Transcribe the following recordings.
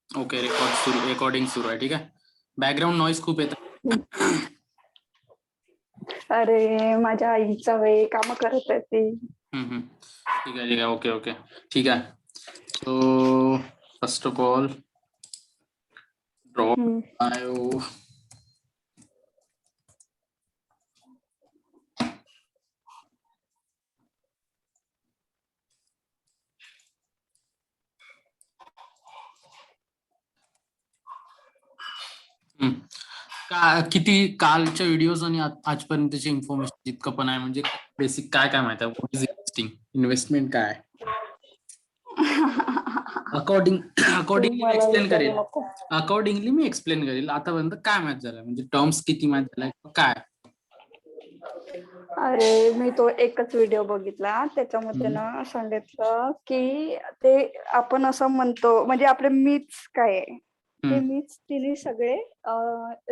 Okay, recording सुरू आहे. ठीक आहे. बॅकग्राऊंड नॉईज खूप येतं. अरे माझ्या आईचा वेळ काम करत आहे ती. ठीक आहे, ठीक आहे. ओके ओके, ठीक आहे. So first of all draw bio. किती कालच्या व्हिडिओज आणि आजपर्यंतची इन्फॉर्मेशन जितकं पण आहे, म्हणजे बेसिक काय काय माहिती आहे? व्हॉट इज इन्व्हेस्टिंग, इन्व्हेस्टमेंट काय आहे? अकॉर्डिंगली मी एक्सप्लेन करेल. अकॉर्डिंगली मी एक्सप्लेन करेल. आतापर्यंत काय मॅच झालं, म्हणजे टर्म्स किती मॅच झालाय काय? अरे मी तो एकच व्हिडिओ बघितला, त्याच्यामध्ये ना सांगितलं की ते आपण असं म्हणतो, म्हणजे आपले मिथ्स काय आहे ते मिथ्स तिने सगळे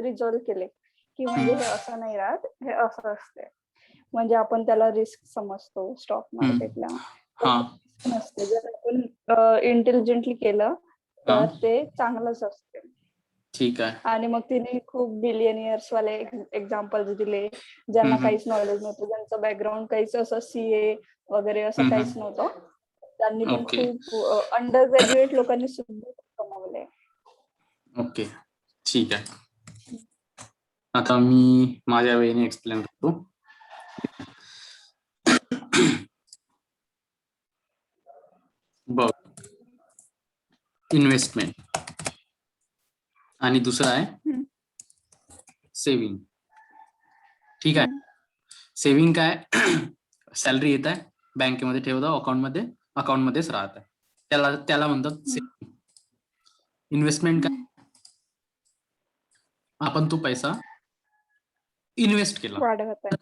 रिझॉल्व केले की म्हणजे हे असं नाही राहत, हे असं असते. म्हणजे आपण त्याला रिस्क समजतो स्टॉक मार्केटला, नसते. जर आपण इंटेलिजंटली केलं तर ते चांगलंच असते. ठीक आहे. आणि मग तिने खूप बिलियनियर्स वाले एक्झाम्पल्स दिले, ज्यांना काहीच नॉलेज नव्हतं, ज्यांचं बॅकग्राऊंड काहीच असं सीए वगैरे असं काहीच नव्हतं. त्यांनी पण खूप अंडर ग्रॅज्युएट लोकांनी सुद्धा कमवले. ओके, ठीक आहे. आता मी माझ्या वेळेने एक्सप्लेन करतो. बघ, इन्व्हेस्टमेंट आणि दुसरा आहे सेविंग. ठीक आहे. सेविंग काय? सॅलरी येत आहे, बँकेमध्ये ठेवता, अकाउंटमध्येच राहत आहे, त्याला म्हणतात सेविंग. इन्व्हेस्टमेंट काय? आपण तो पैसा इन्व्हेस्ट केला,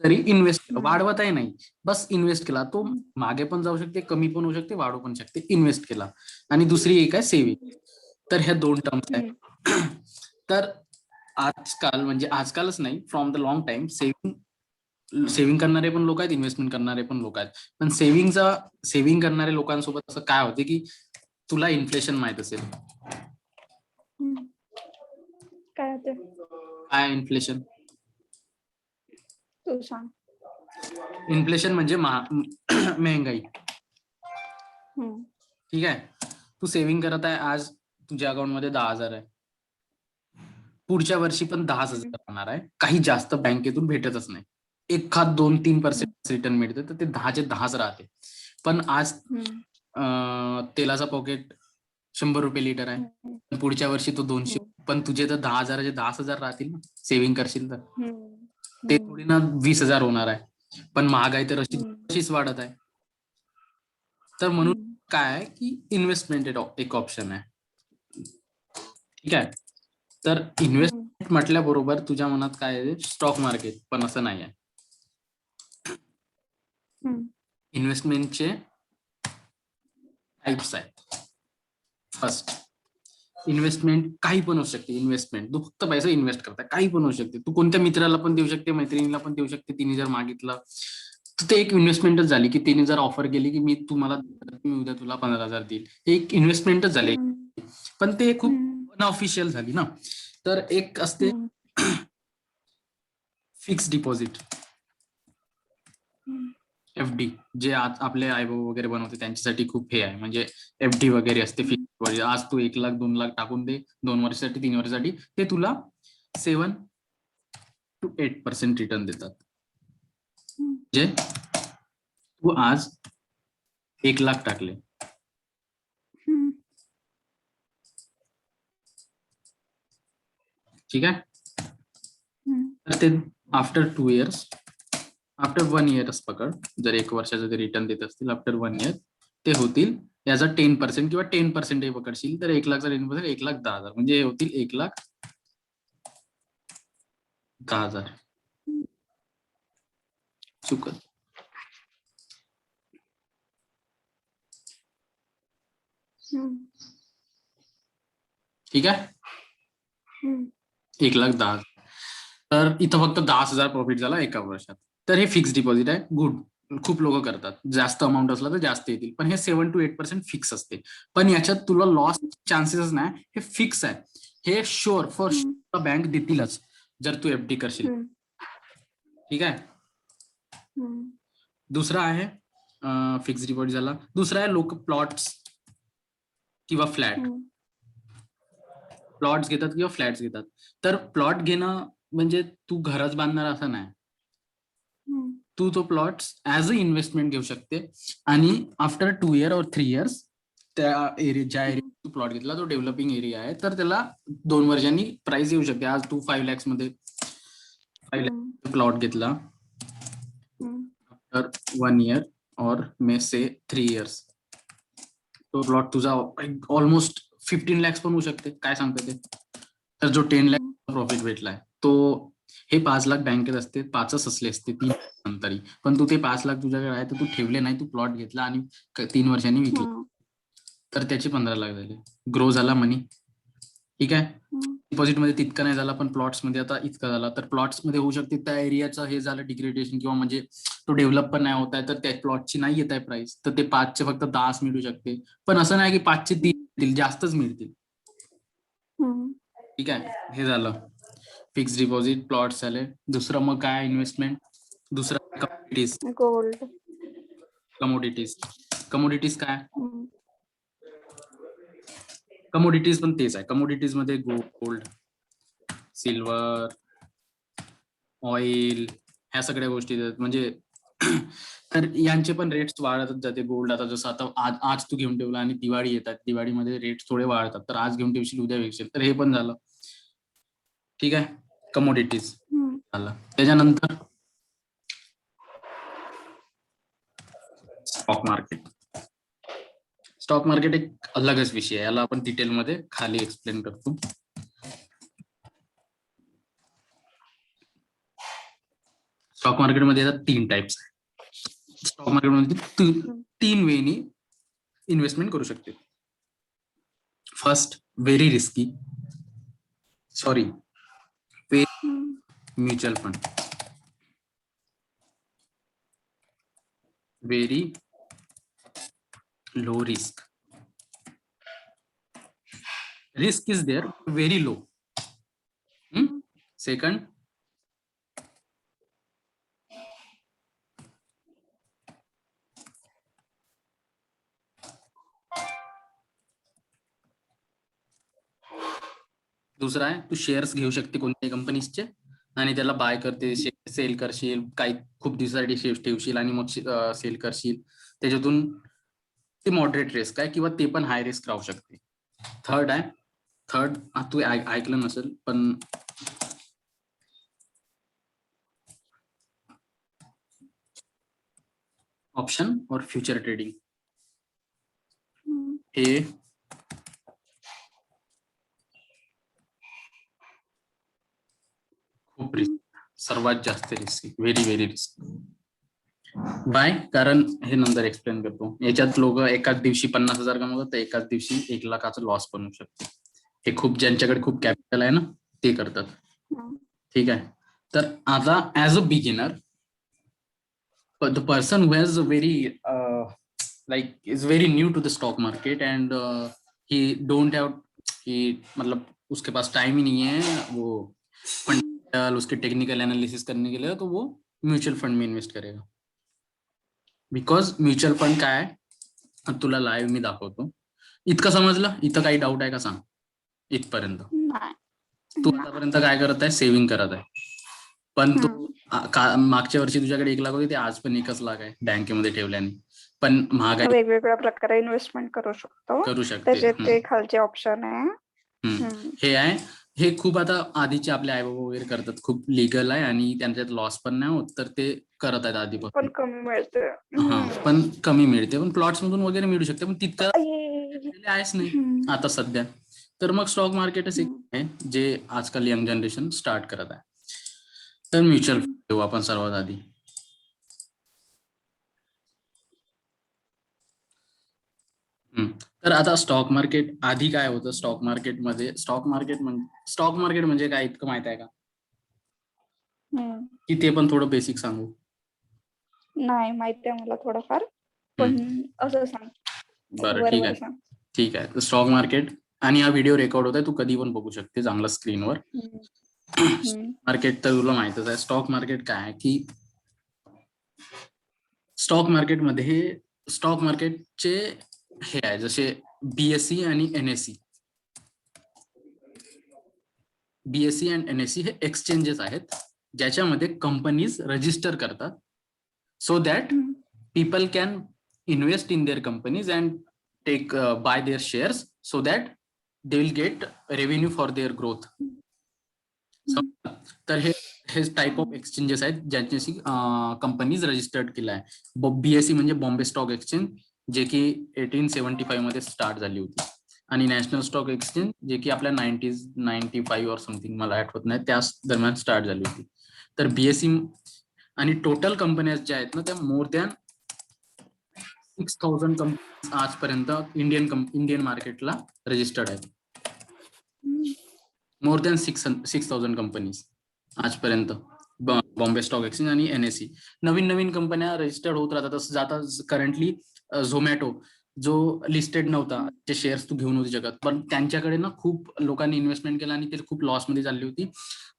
तरी इन्व्हेस्ट केला, वाढवताही नाही, बस इन्व्हेस्ट केला. तो मागे पण जाऊ शकते, कमी पण होऊ शकते, वाढू पण शकते. इन्व्हेस्ट केला. आणि दुसरी एक आहे सेविंग. तर ह्या दोन टर्म्स आहे. तर आजकाल, म्हणजे आजकालच नाही, from the long time saving करणारे पण लोक आहेत, इन्व्हेस्टमेंट करणारे पण लोक आहेत. पण सेव्हिंग करणाऱ्या लोकांसोबत असं काय होते की तुला इन्फ्लेशन माहित असेल. काय इन्फ्लेशन? तू सांग. इन्फ्लेशन म्हणजे महंगाई. ठीक आहे. तू सेव्हिंग करत आहे, आज तुझ्या अकाउंट मध्ये 10,000 आहे, पुढच्या वर्षी पण 10,000 राहणार आहे. काही जास्त बँकेतून भेटतच नाही, 1-2-3% रिटर्न मिळते, तर ते 10चे 10च राहते. पण आज तेलाचा पॉकेट 100 रुपये लिटर आहे, पुढच्या वर्षी तो 200. पण तुझे तर 10,000चे 10,000 राहतील ना, सेव्हिंग करशील तर. ते थोडी ना 20,000 होणार आहे. पण महागाई तर अशीच वाढत आहे. तर म्हणून काय आहे की इन्व्हेस्टमेंट एक ऑप्शन आहे. ठीक आहे. तर इन्व्हेस्टमेंट म्हटल्याबरोबर तुझ्या मनात काय आहे? Stock market. पण असं नाही आहे. इन्व्हेस्टमेंटचे टाइप्स आहेत. फर्स्ट, इन्व्हेस्टमेंट काही पण होऊ शकते. इन्व्हेस्टमेंट तू फक्त पैसा इन्व्हेस्ट करता, काही पण होऊ शकते. तू कोणत्या मित्राला पण देऊ शकते, मैत्रिणीला पण देऊ शकते. तिने जर मागितलं तर ते एक इन्व्हेस्टमेंटच झाली, की तिने जर ऑफर केली की मी उद्या तुला 15,000 देईल, एक इन्व्हेस्टमेंटच झाली. पण ते खूप अनऑफिशियल झाली ना. तर एक असते फिक्स डिपॉझिट, एफडी, जे आज आपले आईबाबा वगैरे बनवते त्यांच्यासाठी खूप हे आहे. म्हणजे एफडी वगैरे असते फिक्स डिपॉझिट. आज तू 1,00,000 2,00,000 टाकून दे 2 वर्षासाठी 3 वर्षासाठी, ते तुला 7-8% रिटर्न देतात. म्हणजे तू आज 1,00,000 टाकले, ठीक आहे. तर ते आफ्टर 2 इयर्स, आफ्टर 1 इयर्स पकड, जर 1 वर्षाचं ते रिटर्न देत असतील, आफ्टर 1 इयर ते होतील याचा 10% किंवा 10% पकडशील तर 1,00,000चा 10%, 1,10,000, म्हणजे हे होतील 1,10,000. चुकत. ठीक आहे. 1,10,000. तर इथं फक्त 10,000 प्रॉफिट झाला एका वर्षात. तर हे फिक्स डिपॉझिट आहे. गुड. खूप लोक करतात, जास्त अमाऊंट असला तर जास्त येतील, पण हे 7 to 8% फिक्स असते. पण याच्यात तुला लॉस चान्सेस नाही, हे फिक्स आहे. हे शुअर फॉर शुअर बँक देतीलच जर तू एफडी करशील. ठीक आहे. दुसरा आहे फिक्स डिपॉझिट झाला. दुसरा आहे लोक प्लॉट्स किंवा फ्लॅट, प्लॉट्स घेतात किंवा फ्लॅट्स घेतात. तर प्लॉट घेणं म्हणजे तू घरच बांधणार असं नाही, तू तो प्लॉट ऍज अ इन्व्हेस्टमेंट घेऊ शकते. आणि आफ्टर 2 year or 3 years त्या एरिया, ज्या एरिया तू प्लॉट घेतला तो डेव्हलपिंग एरिया आहे, तर त्याला 2 वर्षांनी प्राइस येऊ शकते. आज तू 5 lakhs मध्ये 5 lakhs प्लॉट घेतला, आफ्टर 1 year और मे से 3 years तो प्लॉट तुझा ऑलमोस्ट 15 lakhs पण होऊ शकते, काय सांगते ते. तर जो 10 lakh प्रॉफिट भेटलाय तो, हे 5 लाख बँकेत असते, 5च असले असते 3 नंतरही, पण तू ते 5 लाख तुझ्याकडे आहे तर तू ठेवले नाही, तू प्लॉट घेतला आणि 3 वर्षांनी विकला, तर त्याचे 15 लाख झाले. ग्रो झाला मनी. ठीक आहे. डिपॉझिट मध्ये तितका नाही झाला, पण प्लॉट्स मध्ये आता इतका झाला. तर प्लॉट्स मध्ये होऊ शकते त्या एरियाचं हे झालं डिग्रेडेशन, किंवा म्हणजे तो डेव्हलप पण नाही होत आहे, तर त्या प्लॉटची नाही येत आहे प्राइस, तर ते 5चे फक्त 10 मिळू शकते. पण असं नाही की 5चे 3 मिळतील, जास्तच मिळतील. ठीक आहे. हे झालं फिक्स डिपॉझिट, प्लॉट्स झाले. दुसरं मग काय इन्व्हेस्टमेंट, दुसरं कमोडिटीज. गोल्ड. कमोडिटीज काय, कमोडिटीज पण तेच आहे. कमोडिटीज मध्ये गोल्ड, सिल्वर, ऑइल, ह्या सगळ्या गोष्टी आहेत. म्हणजे तर यांचे पण रेट्स वाढतच जाते. गोल्ड आता जसं आता आज तू घेऊन ठेवला आणि दिवाळी येतात, दिवाळीमध्ये रेट्स थोडे वाढतात, तर आज घेऊन ठेवशील उद्या विकशील, तर हे पण झालं. ठीक आहे. कमोडिटीज झालं. त्याच्यानंतर स्टॉक मार्केट. स्टॉक मार्केट एक अलगच विषय आहे, याला आपण डिटेलमध्ये खाली एक्सप्लेन करतो. स्टॉक मार्केटमध्ये येतात 3 टाइप्स आहे. स्टॉक मार्केटमध्ये 3 वेनी इन्व्हेस्टमेंट करू शकते. First, very risky, sorry, mutual fund. Very low risk, risk is there, very low. Second, दुसरा आहे तू शेअर्स घेऊ शकते कोणत्याही कंपनीचे आणि त्याला बाय करते, सेल करशील, काही खूप दिवसासाठी शेअर्स ठेवशील आणि मग सेल करशील. त्याच्यातून ते मॉडरेट रिस्क आहे, किंवा ते पण हाय रिस्क राहू शकते. थर्ड तू ऐकलं नसेल, पण ऑप्शन और फ्युचर ट्रेडिंग. हे खूप रिस्क, सर्वात जास्त risk, very very risk. Bye, कारण हे नंतर एक्सप्लेन करतो. याच्यात लोक एकाच दिवशी 50,000 कमवतात, तर एकाच दिवशी 1 लाखाचा लॉस पण होऊ शकतो. हे खूप ज्यांच्याकडे खूप कॅपिटल आहे ना, ते करतात. ठीक आहे. तर आता as a beginner, the person who has very like is very new to the stock market and he don't have, he मतलब उसके पास टाइम ही नहीं है वो फंडामेंटल उसके टेक्निकल एनालिसिस करने के लिए, तो वो म्युच्युअल फंड में इन्वेस्ट करेगा. बिकॉज म्युच्युअल फंड काय आहे तुला लाईव्ह मी दाखवतो. इतकं समजलं? इथं काही डाऊट आहे का सांग इथपर्यंत? तू आतापर्यंत काय करत आहे? सेव्हिंग करत आहे, पण तू मागच्या वर्षी तुझ्याकडे 1 लाख होते, ते आज पण 1च लाख आहे बँकेमध्ये ठेवल्याने. पण महागाई वेगवेगळ्या प्रकारे इन्व्हेस्टमेंट करू शकतो. करू शकते. त्याच्यात ते खालचे ऑप्शन आहे. हे आहे, हे खूप आता आधीचे आपले आई बाबा वगैरे करतात, खूप लिगल आहे आणि त्यांच्यात लॉस पण नाही होत, तर ते करत आहेत आधीपासून. पण कमी मिळते. हा, पण कमी मिळते, पण प्लॉट्स मधून वगैरे मिळू शकते, पण तितकं आहेच नाही आता सध्या. तर मग स्टॉक मार्केटच एक आहे जे आजकाल यंग जनरेशन स्टार्ट करत आहे. तर म्युच्युअल फंड घेऊ आपण सर्वात आधी. तर आता स्टॉक मार्केट आधी काय होतं? स्टॉक मार्केट म्हणजे काय इतकं माहित आहे का? की ते पण थोडं बेसिक सांगू. नाही माहिती आहे मला थोडंफार, पण असं सांग, बरं ठीक वर आहे. सांग. ठीक आहे. स्टॉक मार्केट, आणि हा व्हिडिओ रेकॉर्ड होत आहे, तू कधी पण बघू शकते चांगला स्क्रीनवर. मार्केट तर तुला माहितच आहे. स्टॉक मार्केट काय आहे की स्टॉक मार्केटचे हे आहे जसे बीएससी आणि एनएससी. बीएससी अँड एनएससी हे एक्सचेंजेस आहेत ज्याच्यामध्ये कंपनीज रजिस्टर करतात, so that people can invest in their companies and take buy their shares so that they will get revenue for their growth. तर हे टाइप ऑफ एक्सचेंजेस आहेत ज्यांच्याशी companies registered केल्या आहे. बीएससी म्हणजे बॉम्बे स्टॉक एक्सचेंज, जे की 1875 मध्ये स्टार्ट झाली होती, आणि नॅशनल स्टॉक एक्सचेंज जे की आपल्या 95 और समथिंग, मला आठवत नाही, त्या दरम्यान स्टार्ट झाली होती. तर बीएससी आणि टोटल कंपन्या ज्या आहेत ना त्या मोर दॅन 6000 कंपनीज आजपर्यंत इंडियन मार्केटला रजिस्टर्ड आहेत. मोर दॅन 6000 कंपनीज आजपर्यंत बॉम्बे स्टॉक एक्सचेंज आणि एनएससी. नवीन कंपन्या रजिस्टर्ड होत राहतात. तसं जाता करंटली झोमॅटो जो लिस्टेड नव्हता, ते शेअर्स तू घेऊन होती जगात, पण त्यांच्याकडे ना खूप लोकांनी इन्व्हेस्टमेंट केला आणि ते खूप लॉस मध्ये चालली होती.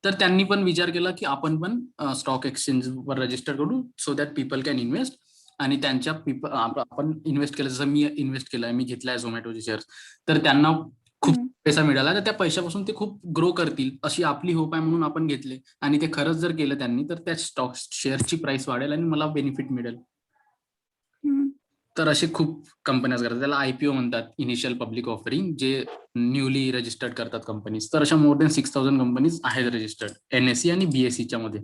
तर त्यांनी पण विचार केला की आपण पण स्टॉक एक्सचेंजवर रजिस्टर करू, so that people can invest. आणि त्यांच्या आपण इन्व्हेस्ट केलं, जसं मी इन्व्हेस्ट केलाय, मी घेतलाय झोमॅटोचे शेअर्स, तर त्यांना खूप पैसा मिळाला, तर त्या पैशापासून ते खूप ग्रो करतील अशी आपली होप आहे, म्हणून आपण घेतले. आणि ते खरंच जर केलं त्यांनी तर त्या स्टॉक शेअरची प्राइस वाढेल आणि मला बेनिफिट मिळेल. तर असे खूप कंपन्या करतात, त्याला आयपीओ म्हणतात, इनिशियल पब्लिक ऑफरिंग, जे न्यूली रजिस्टर्ड करतात कंपनीज. तर अशा मोर दॅन 6000 कंपनीज आहेत रजिस्टर्ड एनएससी आणि बीएससीच्या मध्ये.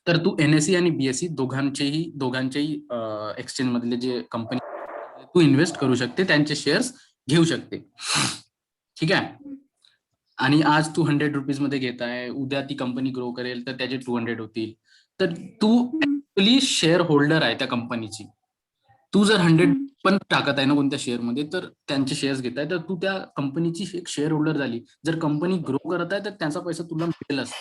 तर तू एनएससी आणि बीएससी दोघांचेही एक्सचेंज मधले जे कंपनी तू इन्व्हेस्ट करू शकते, त्यांचे शेअर्स घेऊ शकते. ठीक आहे. आणि आज तू 100 रुपीज मध्ये घेत आहे, उद्या ती कंपनी ग्रो करेल तर त्याचे 200 होतील. तर तू ऍक्च्युअली शेअर होल्डर आहे त्या कंपनीची. तू जर 100 पण टाकत आहे ना कोणत्या शेअर मध्ये, तर त्यांचे शेअर्स घेत आहे, तर तू त्या कंपनीची एक शेअर होल्डर झाली. जर कंपनी ग्रो करत आहे तर त्यांचा पैसा तुला मिळेलच,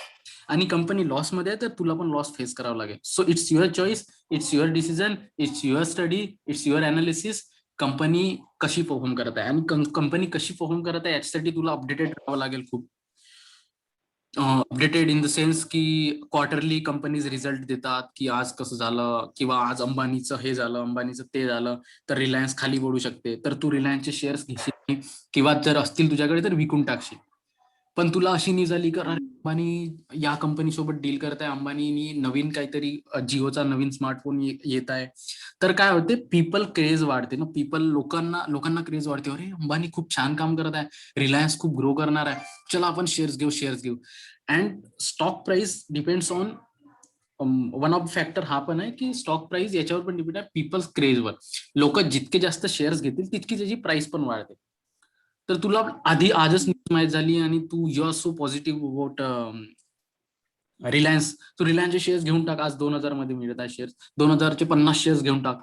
आणि कंपनी लॉस मध्ये आहे तर तुला पण लॉस फेस करावा लागेल. So it's your choice, it's your decision, it's your study, it's your analysis. Company कशी परफॉर्म करत आहे, आणि कंपनी कशी परफॉर्म करत आहे याच्यासाठी तुला अपडेटेड राहावं लागेल खूप. अपडेटेड इन द सेन्स की क्वार्टरली कंपनीज रिझल्ट देतात की आज कसं झालं, किंवा आज अंबानीचं हे झालं, अंबानीचं ते झालं, तर रिलायन्स खाली पडू शकते, तर तू रिलायन्सचे शेअर्स घेशील, किंवा जर असतील तुझ्याकडे तर विकून टाकशील. पण तुला अशी नाही झाली की अंबानी या कंपनी सोबत डील करत आहे, अंबानी नवीन काहीतरी जिओचा नवीन स्मार्टफोन येत आहे, तर काय होते, पीपल क्रेज वाढते ना, लोकांना क्रेज वाढते, अरे अंबानी खूप छान काम करत आहे, रिलायन्स खूप ग्रो करणार आहे, चला आपण शेअर्स घेऊ. And stock price depends on one of factor हा पण आहे की स्टॉक प्राइस याच्यावर पण डिपेंड आहे पीपल्स क्रेजवर. लोक जितके जास्त शेअर्स घेतील तितकी त्याची प्राइस पण वाढते. तर तुला आजच न्यूज माहित झाली आणि तू you are so positive about Reliance, तू रिलायन्सचे शेअर्स घेऊन टाक. आज 2000 मध्ये मिळत आहे शेअर्स, 2000चे 50 शेअर्स घेऊन टाक.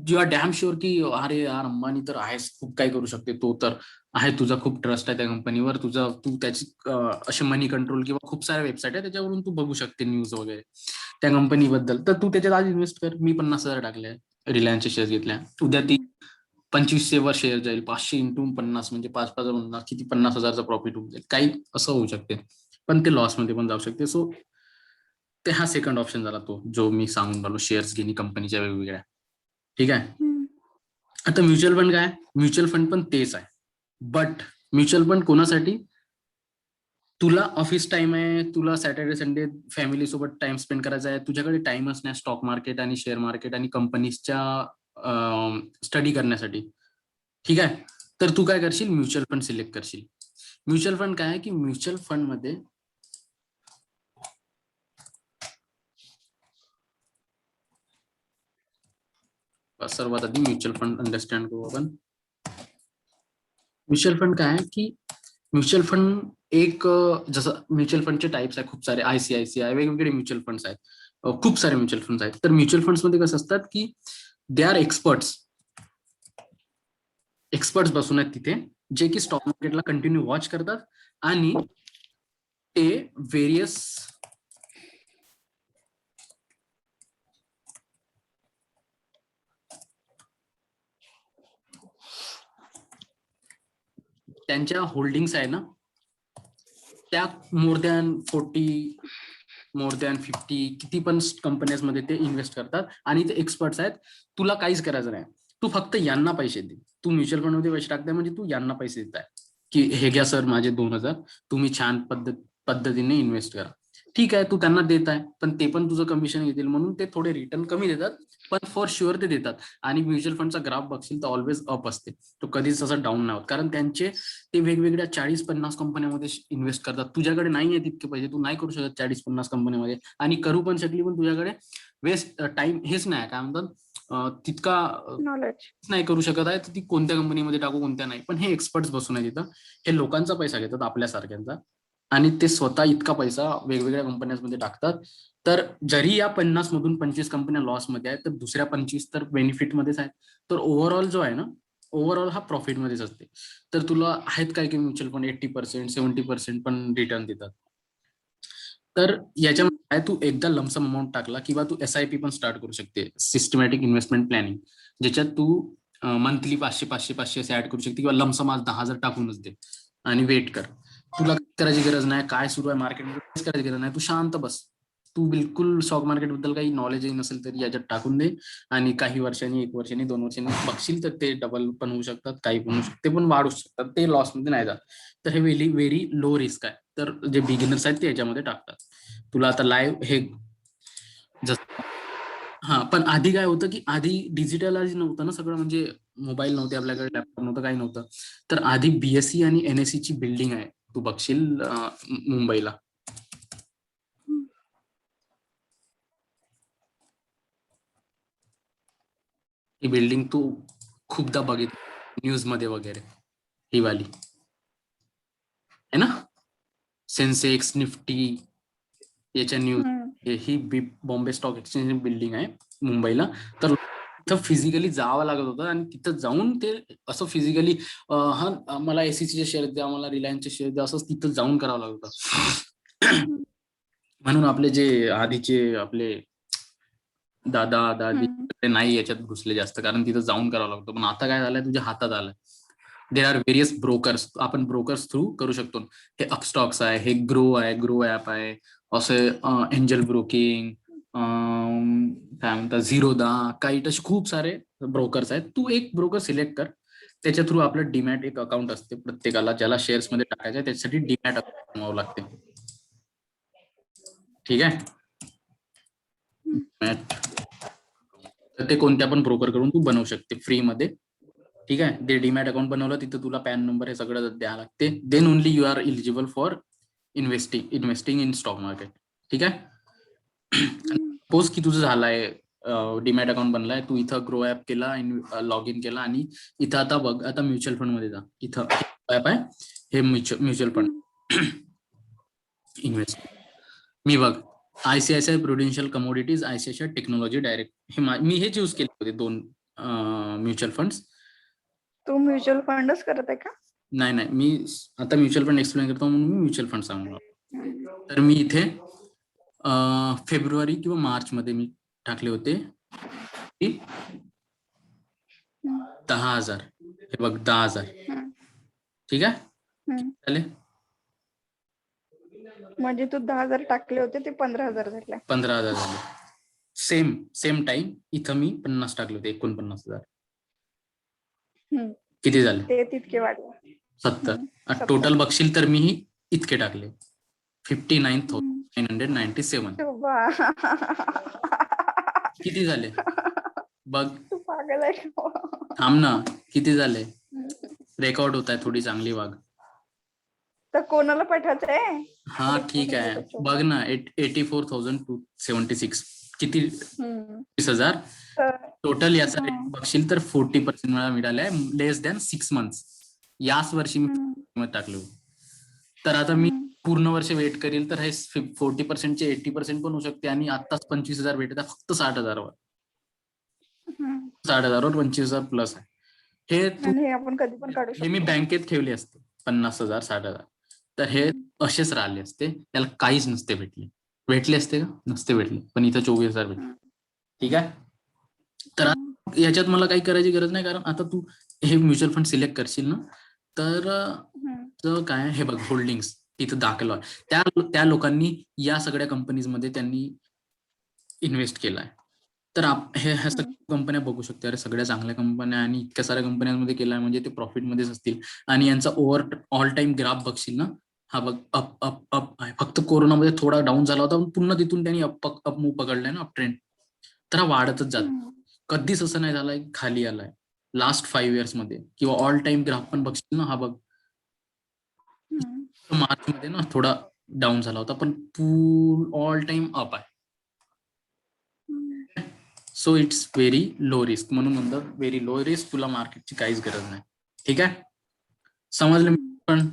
यू आर डॅम शुअर की अरे यार अंबानी तर आहेच, खूप काही करू शकते, तो तर आहे, तुझा खूप ट्रस्ट आहे त्या कंपनीवर, तू त्याची असे मनी कंट्रोल किंवा खूप साऱ्या वेबसाईट आहे त्याच्यावरून तू बघू शकते न्यूज वगैरे त्या कंपनीबद्दल. तर तू त्याच्यात आज इन्व्हेस्ट कर. मी 50,000 टाकले, रिलायन्सचे शेअर्स घेतल्या, उद्या ती 2500 वर शेअर जाईल, 500 इंटू 50 म्हणजे 5,000 किती, 50,000चा प्रॉफिट होऊन जाईल, काही असं होऊ शकते, पण ते लॉस मध्ये पण जाऊ शकते. सो ते हा सेकंड ऑप्शन झाला, तो जो मी सांगून राहिलो, शेअर्स घेणे कंपनीच्या वेगवेगळ्या. ठीक आहे. आता म्युच्युअल फंड काय, म्युच्युअल फंड पण तेच आहे, बट म्युच्युअल फंड कोणासाठी, तुला ऑफिस टाइम आहे, तुला सॅटर्डे संडे फॅमिली सोबत टाइम स्पेंड करायचा आहे, तुझ्याकडे टाइमच नाही स्टॉक मार्केट आणि शेअर मार्केट आणि कंपनीजच्या स्टडी करण्यासाठी. ठीक आहे. तर तू काय करशील, म्युच्युअल फंड सिलेक्ट करशील. म्युच्युअल फंड काय आहे की म्युच्युअल फंड मध्ये सर्वात आधी म्युच्युअल फंड अंडरस्टँड करू आपण. म्युच्युअल फंड काय आहे की म्युच्युअल फंड एक जसं म्युच्युअल फंडचे टाइप्स आहे खूप सारे, आयसीआयसीआय वेगवेगळे म्युच्युअल फंड्स आहेत, खूप सारे म्युच्युअल फंड्स आहेत. तर म्युच्युअल फंड्स मध्ये कसं असतात की दे आर एक्सपर्ट्स बसून आहेत तिथे, जे की स्टॉक मार्केटला कंटिन्यू वॉच करतात आणि ते व्हेरियस त्यांच्या होल्डिंग्स आहे ना त्या मोर दॅन 50 किती पण कंपन्याज मध्ये ते इन्व्हेस्ट करतात आणि ते एक्सपर्ट्स आहेत. तुला काहीच करायचं नाही, तू फक्त यांना पैसे दे. तू म्युच्युअल फंड मध्ये पैसे टाकताय म्हणजे तू यांना पैसे देताय की हे घ्या सर माझे 2,000, तुम्ही छान पद्धतीने इन्व्हेस्ट करा. ठीक आहे, तू त्यांना देत आहे, पण ते पण तुझं कमिशन घेतील म्हणून ते थोडे रिटर्न कमी देतात, पण फॉर शुअर ते देतात. आणि म्युच्युअल फंडचा ग्राफ बघशील तर ऑलवेज अप असते, तो कधीच असं डाऊन नाही होत, कारण त्यांचे ते वेगवेगळ्या 40-50 कंपन्यांमध्ये इन्व्हेस्ट करतात. तुझ्याकडे नाही आहे तितके पैसे, तू नाही करू शकत 40-50 कंपन्यांमध्ये, आणि करू पण शकली पण तुझ्याकडे वेस्ट टाइम हेच नाही काय म्हणतात तितका नॉलेज नाही करू शकत आहे, तर ती कोणत्या कंपनीमध्ये टाकू कोणत्या नाही. पण हे एक्सपर्ट्स बसून आहे तिथं, हे लोकांचा पैसा घेतात आपल्यासारख्यांचा, आणि ते स्वतः इतका पैसा वेगवेगळ्या कंपन्यांमध्ये टाकतात. तर जरी या 50 मधून 25 कंपन्या लॉस मध्ये आहेत, तर दुसऱ्या 25 तर बेनिफिट मध्येच आहेत. तर ओव्हरऑल जो आहे ना, ओव्हरऑल हा प्रॉफिट मध्येच असते. तर तुला आहेत काय की म्युच्युअल फंड 80%, 70% पण रिटर्न देतात. तर याच्यामध्ये काय, तू एकदा लमसम अमाऊंट टाकला किंवा तू SIP पण स्टार्ट करू शकते, सिस्टमॅटिक इन्व्हेस्टमेंट प्लॅनिंग, ज्याच्यात तू मंथली 500 असे ऍड करू शकते, किंवा लमसम आज 10,000 टाकूनच दे आणि वेट कर. तुला करायची गरज नाही, काय सुरू आहे मार्केटमध्ये काहीच करायची गरज नाही, तू शांत बस. तू बिलकुल स्टॉक मार्केट बद्दल काही नॉलेजही नसेल तरी याच्यात टाकून दे, आणि काही वर्षांनी, 1 वर्षांनी, 2 वर्षांनी बघशील तर ते डबल पण होऊ शकतात, काही पण होऊ शकते, पण वाढू शकतात, ते लॉस मध्ये नाही जात. तर हे व्हेरी व्हेरी लो रिस्क आहे. तर जे बिगिनर्स आहेत ते याच्यामध्ये टाकतात. तुला आता लाईव्ह हे हा, पण आधी काय होतं की आधी डिजिटलाइज नव्हतं ना सगळं, म्हणजे मोबाईल नव्हते आपल्याकडे, लॅपटॉप नव्हतं, काही नव्हतं. तर आधी BSE आणि NSE ची बिल्डिंग आहे, तू बघशील मुंबईला. ही बिल्डिंग तू खूपदा बघितली न्यूज मध्ये वगैरे, ही वाली है ना, सेन्सेक्स निफ्टी याच्या न्यूज. ही बॉम्बे स्टॉक एक्सचेंज बिल्डिंग आहे मुंबईला. तर तिथं फिजिकली जावं लागत होतं, आणि तिथं जाऊन ते असं फिजिकली हा मला SECचे शेअर द्या, मला रिलायन्सचे शेअर द्या, असं तिथं जाऊन करावं लागत होतं. म्हणून आपले जे आधीचे आपले दादा दादी ते नाही याच्यात घुसले जास्त, कारण तिथं जाऊन करावं लागतं. पण आता काय झालंय, तुझ्या हातात आलंय. देर आर व्हेरियस ब्रोकर्स, आपण ब्रोकर्स थ्रू करू शकतो. हे अपस्टॉक्स आहे, हे ग्रो आहे, ग्रो ऍप आहे, असे एंजल ब्रोकिंग, काय म्हणतात झिरोदा, काही तसे खूप सारे ब्रोकर्स आहेत. तू एक ब्रोकर सिलेक्ट कर, त्याच्या थ्रू आपलं डीमॅट एक अकाउंट असते प्रत्येकाला, ज्याला शेअर्स मध्ये टाकायचं आहे त्याच्यासाठी डीमॅट अकाउंट बनवावं लागते. ठीक आहे, तर ते कोणत्या पण ब्रोकर कडून तू बनवू शकते फ्री मध्ये. ठीक आहे, ते डीमॅट अकाउंट बनवलं, तिथं तुला पॅन नंबर हे सगळं द्यावं लागते. Then only you are eligible for investing in stock market. ठीक आहे, सपोज की तुझं झालंय डीमॅट अकाउंट बनलाय, तू इथं ग्रो ऍप केला, लॉग इन केला, आणि इथं आता बघ, आता म्युच्युअल फंड मध्ये जा, इथं ऍप आहे, हे म्युच्युअल फंड इन्व्हेस्ट. मी बघ, ICICI Prudential commodities, ICICI technology direct, मी हे चूज केले होते 2 म्युच्युअल फंड्स. तू म्युच्युअल फंडच करत आहे का? नाही, मी आता म्युच्युअल फंड एक्सप्लेन करतो म्हणून मी म्युच्युअल फंड सांगणार. तर मी इथे फेब्रुवारी किंवा मार्च मध्ये मी टाकले होते 10,000. हे बघ 10,000. ठीक आहे, झाले. म्हणजे तू 10,000 टाकले होते, ते 15,000 झाले. 15,000 झाले. सेम टाइम इथं मी 50 टाकले होते, 49,000. किती झाले? ते तितके वाढले 70. टोटल बघशील तर मी इतके टाकले, 59,997. किती झाले बघ, तू पागल आहे. थांब ना, किती झाले? रेकॉर्ड होत आहे, थोडी चांगली वाग. तर कोणाला पाठवायचंय? हा ठीक आहे, बघ ना, 84,276 किती, 20,000 टोटल. याचा रेट बघशील तर 40% मला मिळालाय, लेस दॅन 6 months. याच वर्षी मी टाकलो. तर आता मी पूर्ण वर्ष वेट करेल तर हे 40% चे 80% पण होऊ शकते, आणि आताच 25,000 भेटत आहे फक्त 60,000वर. 60,000वर 25,000 प्लस आहे. हे आपण कधी पण काढू शकतो. हे मी बँकेत ठेवले असते 50,000 60,000, तर हे असेच राहिले असते, त्याला काहीच नसते भेटले असते का? नसते भेटले, पण इथं 24,000 भेटले. ठीक आहे, तर याच्यात मला काही करायची गरज नाही, कारण आता तू हे म्युच्युअल फंड सिलेक्ट करशील ना, तर काय हे बघ होल्डिंग्स तिथं दाखल आहे. त्या लोकांनी या सगळ्या कंपनीजमध्ये त्यांनी इन्व्हेस्ट केलाय. तर ह्या सगळ्या कंपन्या बघू शकते, अरे सगळ्या चांगल्या कंपन्या आणि इतक्या साऱ्या कंपन्यांमध्ये केलाय म्हणजे ते प्रॉफिटमध्येच असतील. आणि यांचा ऑल टाइम ग्राफ बघशील ना, हा बघ अप अप अप आहे. फक्त कोरोनामध्ये थोडा डाऊन झाला होता, पण पुन्हा तिथून त्यांनी अप मूव्ह पकडलाय ना, अप ट्रेंड. तर हा वाढतच जात, कधीच असं नाही झालंय खाली आलाय लास्ट 5 इयर्स मध्ये. किंवा ऑल टाइम ग्राफ पण बघशील ना, हा बघ मार्च मध्ये ना थोडा डाऊन झाला होता, पण ऑल टाइम अप आहे. So it's very low risk. म्हणून म्हणतात व्हेरी लो रिस्क, तुला मार्केटची काहीच गरज नाही. ठीक आहे, समजलं. पण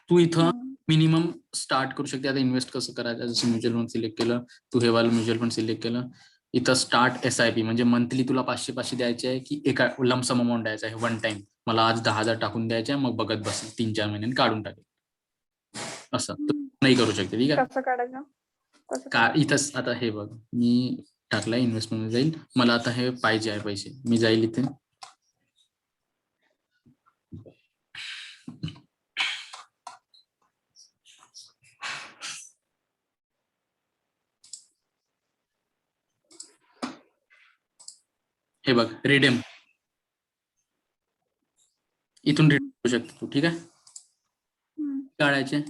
तू इथं मिनिमम स्टार्ट करू शकते. आता इन्व्हेस्ट कसं करायचं, जसं म्युच्युअल फंड सिलेक्ट केलं, तू हे वाला म्युच्युअल फंड सिलेक्ट केलं, इथं स्टार्ट SIP म्हणजे मंथली तुला 500 द्यायचे आहे, की एका लमसम अमाऊंट द्यायचा आहे वन टाइम. मला आज 10,000 टाकून द्यायचे आहे, मग बघत बसेल 3-4 महिन्यांनी काढून टाकेल. असं तू नाही करू शकते. ठीक आहे, कसं काढायचं? का इथंच आता हे बघ, मी टाकलाय इन्व्हेस्टमेंट मध्ये जाईल. मला आता हे पाहिजे आहे पैसे, मी जाईल इथे. हे बघ रिडीम, इथून रिडीम करू शकते तू. ठीक आहे, काढायचे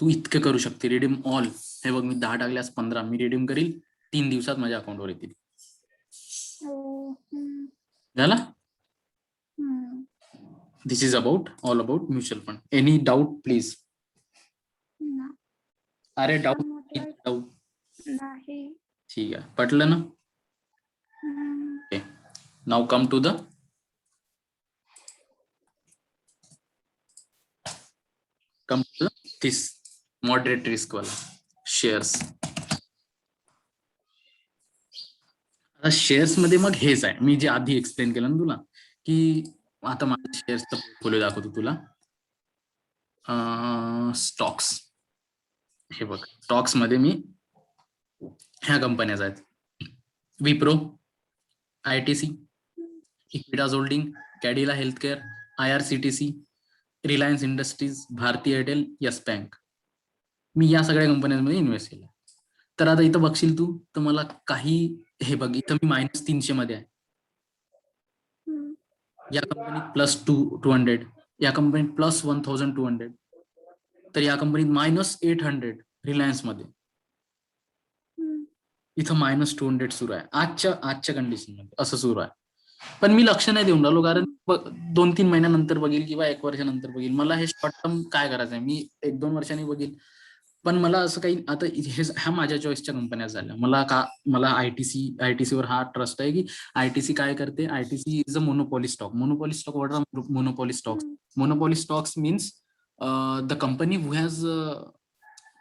तू इतकं करू शकते. Redeem all. हे बघ मी 10 टाकल्यास 15 मी रिडीम करील, 3 दिवसात माझ्या अकाउंटवर येतील. झाला. This is all about mutual fund. Any doubt please? अरे डाऊट नाही. ठीक आहे, पटलं ना? Okay, now come to the this moderate risk वाला शेअर्स. आता शेअर्स मध्ये मग हेच आहे, मी जे आधी एक्सप्लेन केलं ना तुला, की आता माझा शेअर्सचा पोर्टफोलिओ दाखवतो तुला. स्टॉक्स, हे बघ स्टॉक्स मध्ये मी ह्या कंपन्याच आहेत: Wipro, ITC, Equitas Holding, Cadila Healthcare, IRCTC, Reliance Industries, Bharti Airtel, Yes Bank. मी या सगळ्या कंपन्यांमध्ये इन्व्हेस्ट केलं. तर आता इथं बघशील तू, तर मला काही हे बघ इथं मी -300 मध्ये आहे. या कंपनीत +200, या कंपनीत +1200, तर या कंपनीत -800 रिलायन्स मध्ये. इथं -200 सुरू आहे आजच्या कंडिशन मध्ये, असं सुरू आहे. पण मी लक्ष नाही देऊन राहिलो, कारण 2-3 महिन्यानंतर बघील किंवा 1 वर्षानंतर बघील. मला हे शॉर्ट टर्म काय करायचं आहे, मी 1-2 वर्षांनी बघील. पण मला असं काही आता ह्या माझ्या चॉईसच्या कंपन्या झाल्या. मला ITC वर हा ट्रस्ट आहे, की ITC काय करते. ITC is a monopoly stock. Monopoly stock, what are monopoly stocks? Monopoly stocks means the company who has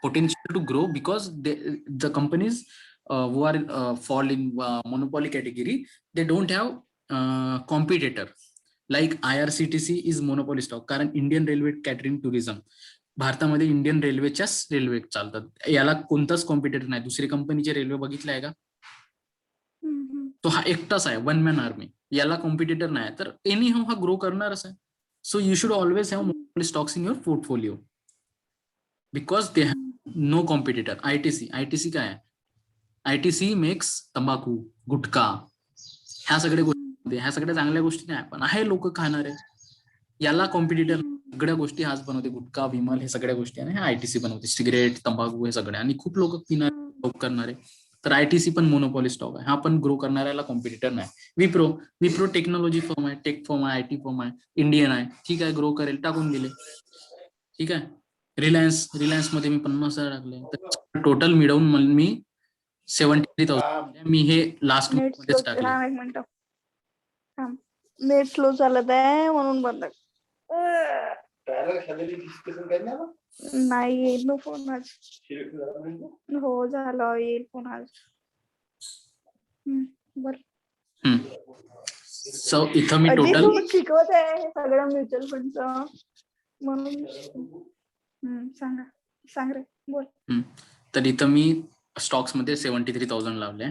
potential to grow, because the companies who are fall in monopoly category, they don't have competitor. Like IRCTC is monopoly stock, कारण Indian railway catering tourism, भारतामध्ये Indian रेल्वेच्याच railway चालतात. याला कोणताच competitor नाही. दुसरी कंपनीचे railway बघितलाय का? तो हा एकटाच आहे, वन मॅन आर्मी. याला कॉम्पिटिटर नाही, तर एनी हाऊ हा ग्रो करणारच आहे. So you should always have monopoly stocks in your portfolio, because they have no competitor. ITC काय आहे? ITC मेक्स तंबाखू, गुटखा, ह्या सगळ्या गोष्टी, ह्या सगळ्या चांगल्या गोष्टी नाही, पण आहे लोक खाणारे. याला कॉम्पिटिटर सगळ्या गोष्टी हाच बनवते, गुटखा, विमल, हे सगळ्या गोष्टी आणि ITC बनवते. सिगरेट, तंबाखू, हे सगळे, आणि खूप लोक पिणारे, करणारे. तर ITC पण मोनोपॉली स्टॉक आहे. हा पण ग्रो करणाऱ्याला कॉम्पिटिटर नाही. विप्रो टेक्नॉलॉजी फर्म आहे, टेक फर्म आहे, IT फर्म आहे, इंडियन आहे. ठीक आहे, ग्रो करेल, टाकून दिले. ठीक आहे. रिलायन्स मध्ये मी 50,000 टाकले, तर टोटल मिळवून मी 73,000 मी हे लास्ट नेट स्लो. मध्येच टाकले. एक मिनिट, नेट स्लो चालत आहे म्हणून बंद. नाही येईल ना फोन आज. हो झालं, येईल फोन आज. बर. सो इथं मी टोटल शिकवत आहे हे सगळं म्युच्युअल फंडचं, म्हणून सांग रे, बोल. तर इथं मी स्टॉक्स मध्ये 73,000 लावले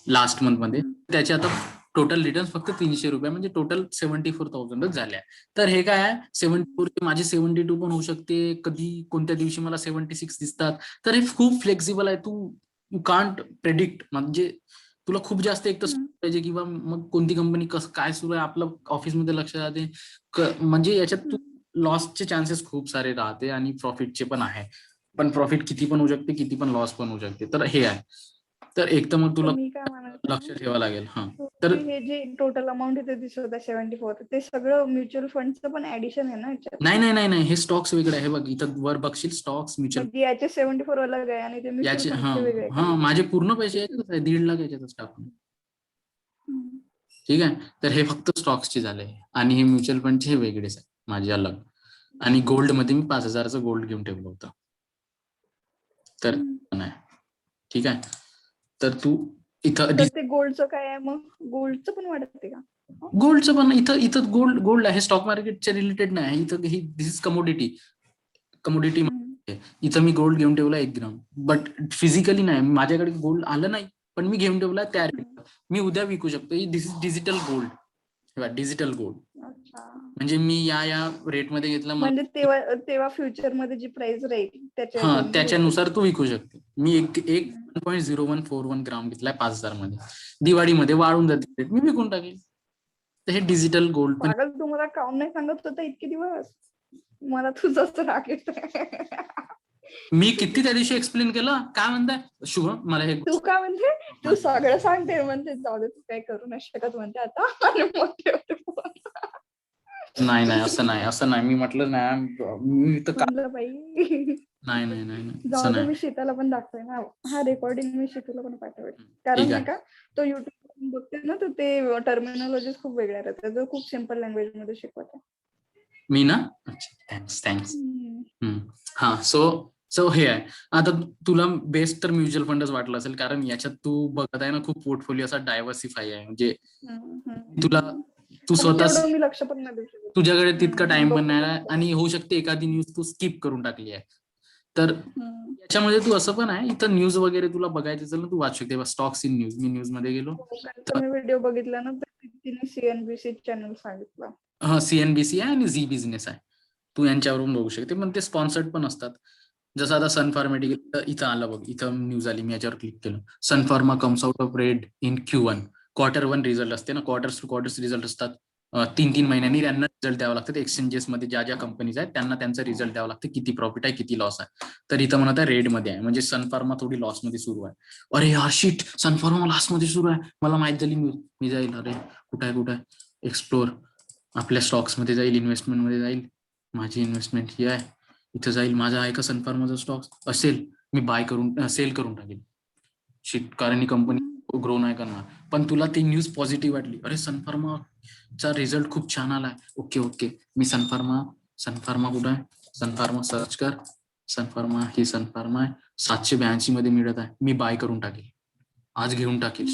लास्ट मंथ मध्ये. त्याचे आता टोटल रिटर्न फक्त 300 रुपये, म्हणजे टोटल 74,000 झाल्या. तर हे काय आहे, 74 माझे 72 पण होऊ शकते, कधी कोणत्या दिवशी मला 76 दिसतात. तर हे खूप फ्लेक्झिबल आहे. You can't predict. म्हणजे तुला खूप जास्त एक तर पाहिजे, किंवा मग कोणती कंपनी कसं काय सुरू आहे आपलं ऑफिसमध्ये लक्ष राहते. म्हणजे याच्यात तू लॉसचे चान्सेस खूप सारे राहते आणि प्रॉफिटचे पण आहे. पण प्रॉफिट किती पण होऊ शकते, किती पण लॉस पण होऊ शकते. तर हे आहे. तर एक तर मग तुला मी काय म्हणायचं, लक्ष ठेवावं लागेल. हा, तर हे जे टोटल अमाऊंट इथे दिसत आहे 74, ते सगळं म्युच्युअल फंडचं पण ऍडिशन आहे ना याच्यात? नाही, हे स्टॉक्स वेगळे आहे. बघ इथं वर बघशील, स्टॉक्स म्युच्युअल म्हणजे याचे 74 अलग आहे आणि ते म्युच्युअल याचे. हा फंडचे वेगळे आहे का? हा, माझे पूर्ण पैसे याच्यातच आहे, 1.5 लाख याच्यातच टाकून. ठीक आहे. तर हे फक्त स्टॉक्सचे झाले आणि हे म्युच्युअल फंडचे हे वेगळेच आहे माझे अलग. आणि गोल्ड मध्ये मी 5,000चं गोल्ड घेऊन ठेवलं होतं. तर नाही, ठीक आहे. तर तू इथं तर ते गोल्डचं काय आहे मग? गोल्डचं पण वाढते का? गोल्डचं पण इथं गोल्ड आहे, स्टॉक मार्केटच्या रिलेटेड नाही आहे. इथं ही दिस इज कमोडिटी. इथं मी गोल्ड घेऊन ठेवला 1 ग्राम, बट फिजिकली नाही, माझ्याकडे गोल्ड आलं नाही, पण मी घेऊन ठेवला त्या रेटला. मी उद्या विकू शकतो. This is digital gold. Digital gold अच्छा. म्हणजे मी या रेटमध्ये घेतला, मला म्हणजे तेव्हा फ्युचर मध्ये जी प्राइस राहील त्याच्या हा ह्याच्याने तू विकू त्याच्यानुसार तू विकू शकते. मी एक 1.0141 ग्राम घेतलाय 5,000 मध्ये. दिवाळीमध्ये वाढून जाते, मी विकून टाकेल. तर हे डिजिटल गोल्ड पण. पागल, तू मला काऊन नाही सांगत होता इतके दिवस? मला तुझं राग येतोय. मी किती त्या दिवशी एक्सप्लेन केलं. काय म्हणताय शुभम, मला हे तू काय म्हणते, तू सगळं सांगते म्हणते, जाऊ दे तू काय करू नाही शकत म्हणते आता, आणि मग ठेवते फोन. नाही, असं नाही मी म्हटलं नाही. मी तर म्हणलं बाई, नाही, जाऊ असं दे, नाही. मी शीताला पण दाखवेन हा रेकॉर्डिंग, मी शीताला पण पाठवेल. कारण ठीक नाही आहे. का, तो युट्यूब बघते ना, तर ते टर्मिनॉलॉजी खूप वेगळ्या राहतात, तो खूप सिम्पल लँग्वेज मध्ये शिकवते. मी ना, अच्छा, थँक्स. हा, सो हे आहे. आता तुला बेस्ट तर म्युच्युअल फंडच वाटलं असेल, कारण याच्यात तू बघत आहे ना, खूप पोर्टफोलिओ असा डायव्हर्सिफाय आहे. म्हणजे तुला तू पण स्वतः, तेवढं मी लक्ष पण नाही देऊ शकत. तुझ्याकडे तितका टाइम पण नाही आहे, डोकं आणि होऊ शकते एखादी न्यूज तू स्किप करून टाकली आहे. तर याच्यामध्ये तू असं पण आहे, इथं न्यूज वगैरे तुला बघायचं असेल ना, तू वाचू शकते. Stocks in news, me news मध्ये गेलो. मी व्हिडिओ बघितला ना, तर तिने सीएनबीसी चॅनल सांगितलं. हा, CNBC आहे आणि झी बिझनेस आहे. तू यांच्यावरून बघू शकते, पण ते स्पॉन्सर्ड पण असतात. जसं आता सन फार्मास्युटिकल इथं आलं बघ, इथं न्यूज आली, मी याच्यावर क्लिक केलं. Sun Pharma comes out of red in Q1. Q1 result असते ना, क्वार्टर्स टू क्वार्टर्स रिझल्ट असतात. 3 महिन्यांनी त्यांना रिझल्ट द्यावा लागतात. एक्सचेंजेस मध्ये ज्या कंपनीज आहेत त्यांना त्यांचा रिझल्ट द्यावा लागतं, किती प्रॉफिट आहे, किती लॉस आहे. तर इथं म्हणत आहे रेड मध्ये आहे, म्हणजे सन फार्मा थोडी लॉस मध्ये सुरू आहे. अरे यार शिट, सन फार्मा लॉस मध्ये सुरू आहे, मला माहित झाली न्यूज. मी जाईल, अरे कुठे आहे एक्सप्लोर, आपल्या स्टॉक्स मध्ये जाईल, इन्व्हेस्टमेंट मध्ये जाईल. माझी इन्व्हेस्टमेंट ही आहे, इथं जाईल. माझा आहे का सन फार्माचा स्टॉक असेल, मी बाय करून सेल करून टाकेल. शिट, कारण ही कंपनी ग्रो नाही करणार. पण तुला ती न्यूज पॉझिटिव्ह वाटली, अरे सन फार्माचा रिझल्ट खूप छान आलाय, ओके, मी सन फार्मा कुठं आहे, सन फार्मा सर्च कर. सन फार्मा आहे, 782 मध्ये मिळत आहे, मी बाय करून टाकेल, आज घेऊन टाकेल,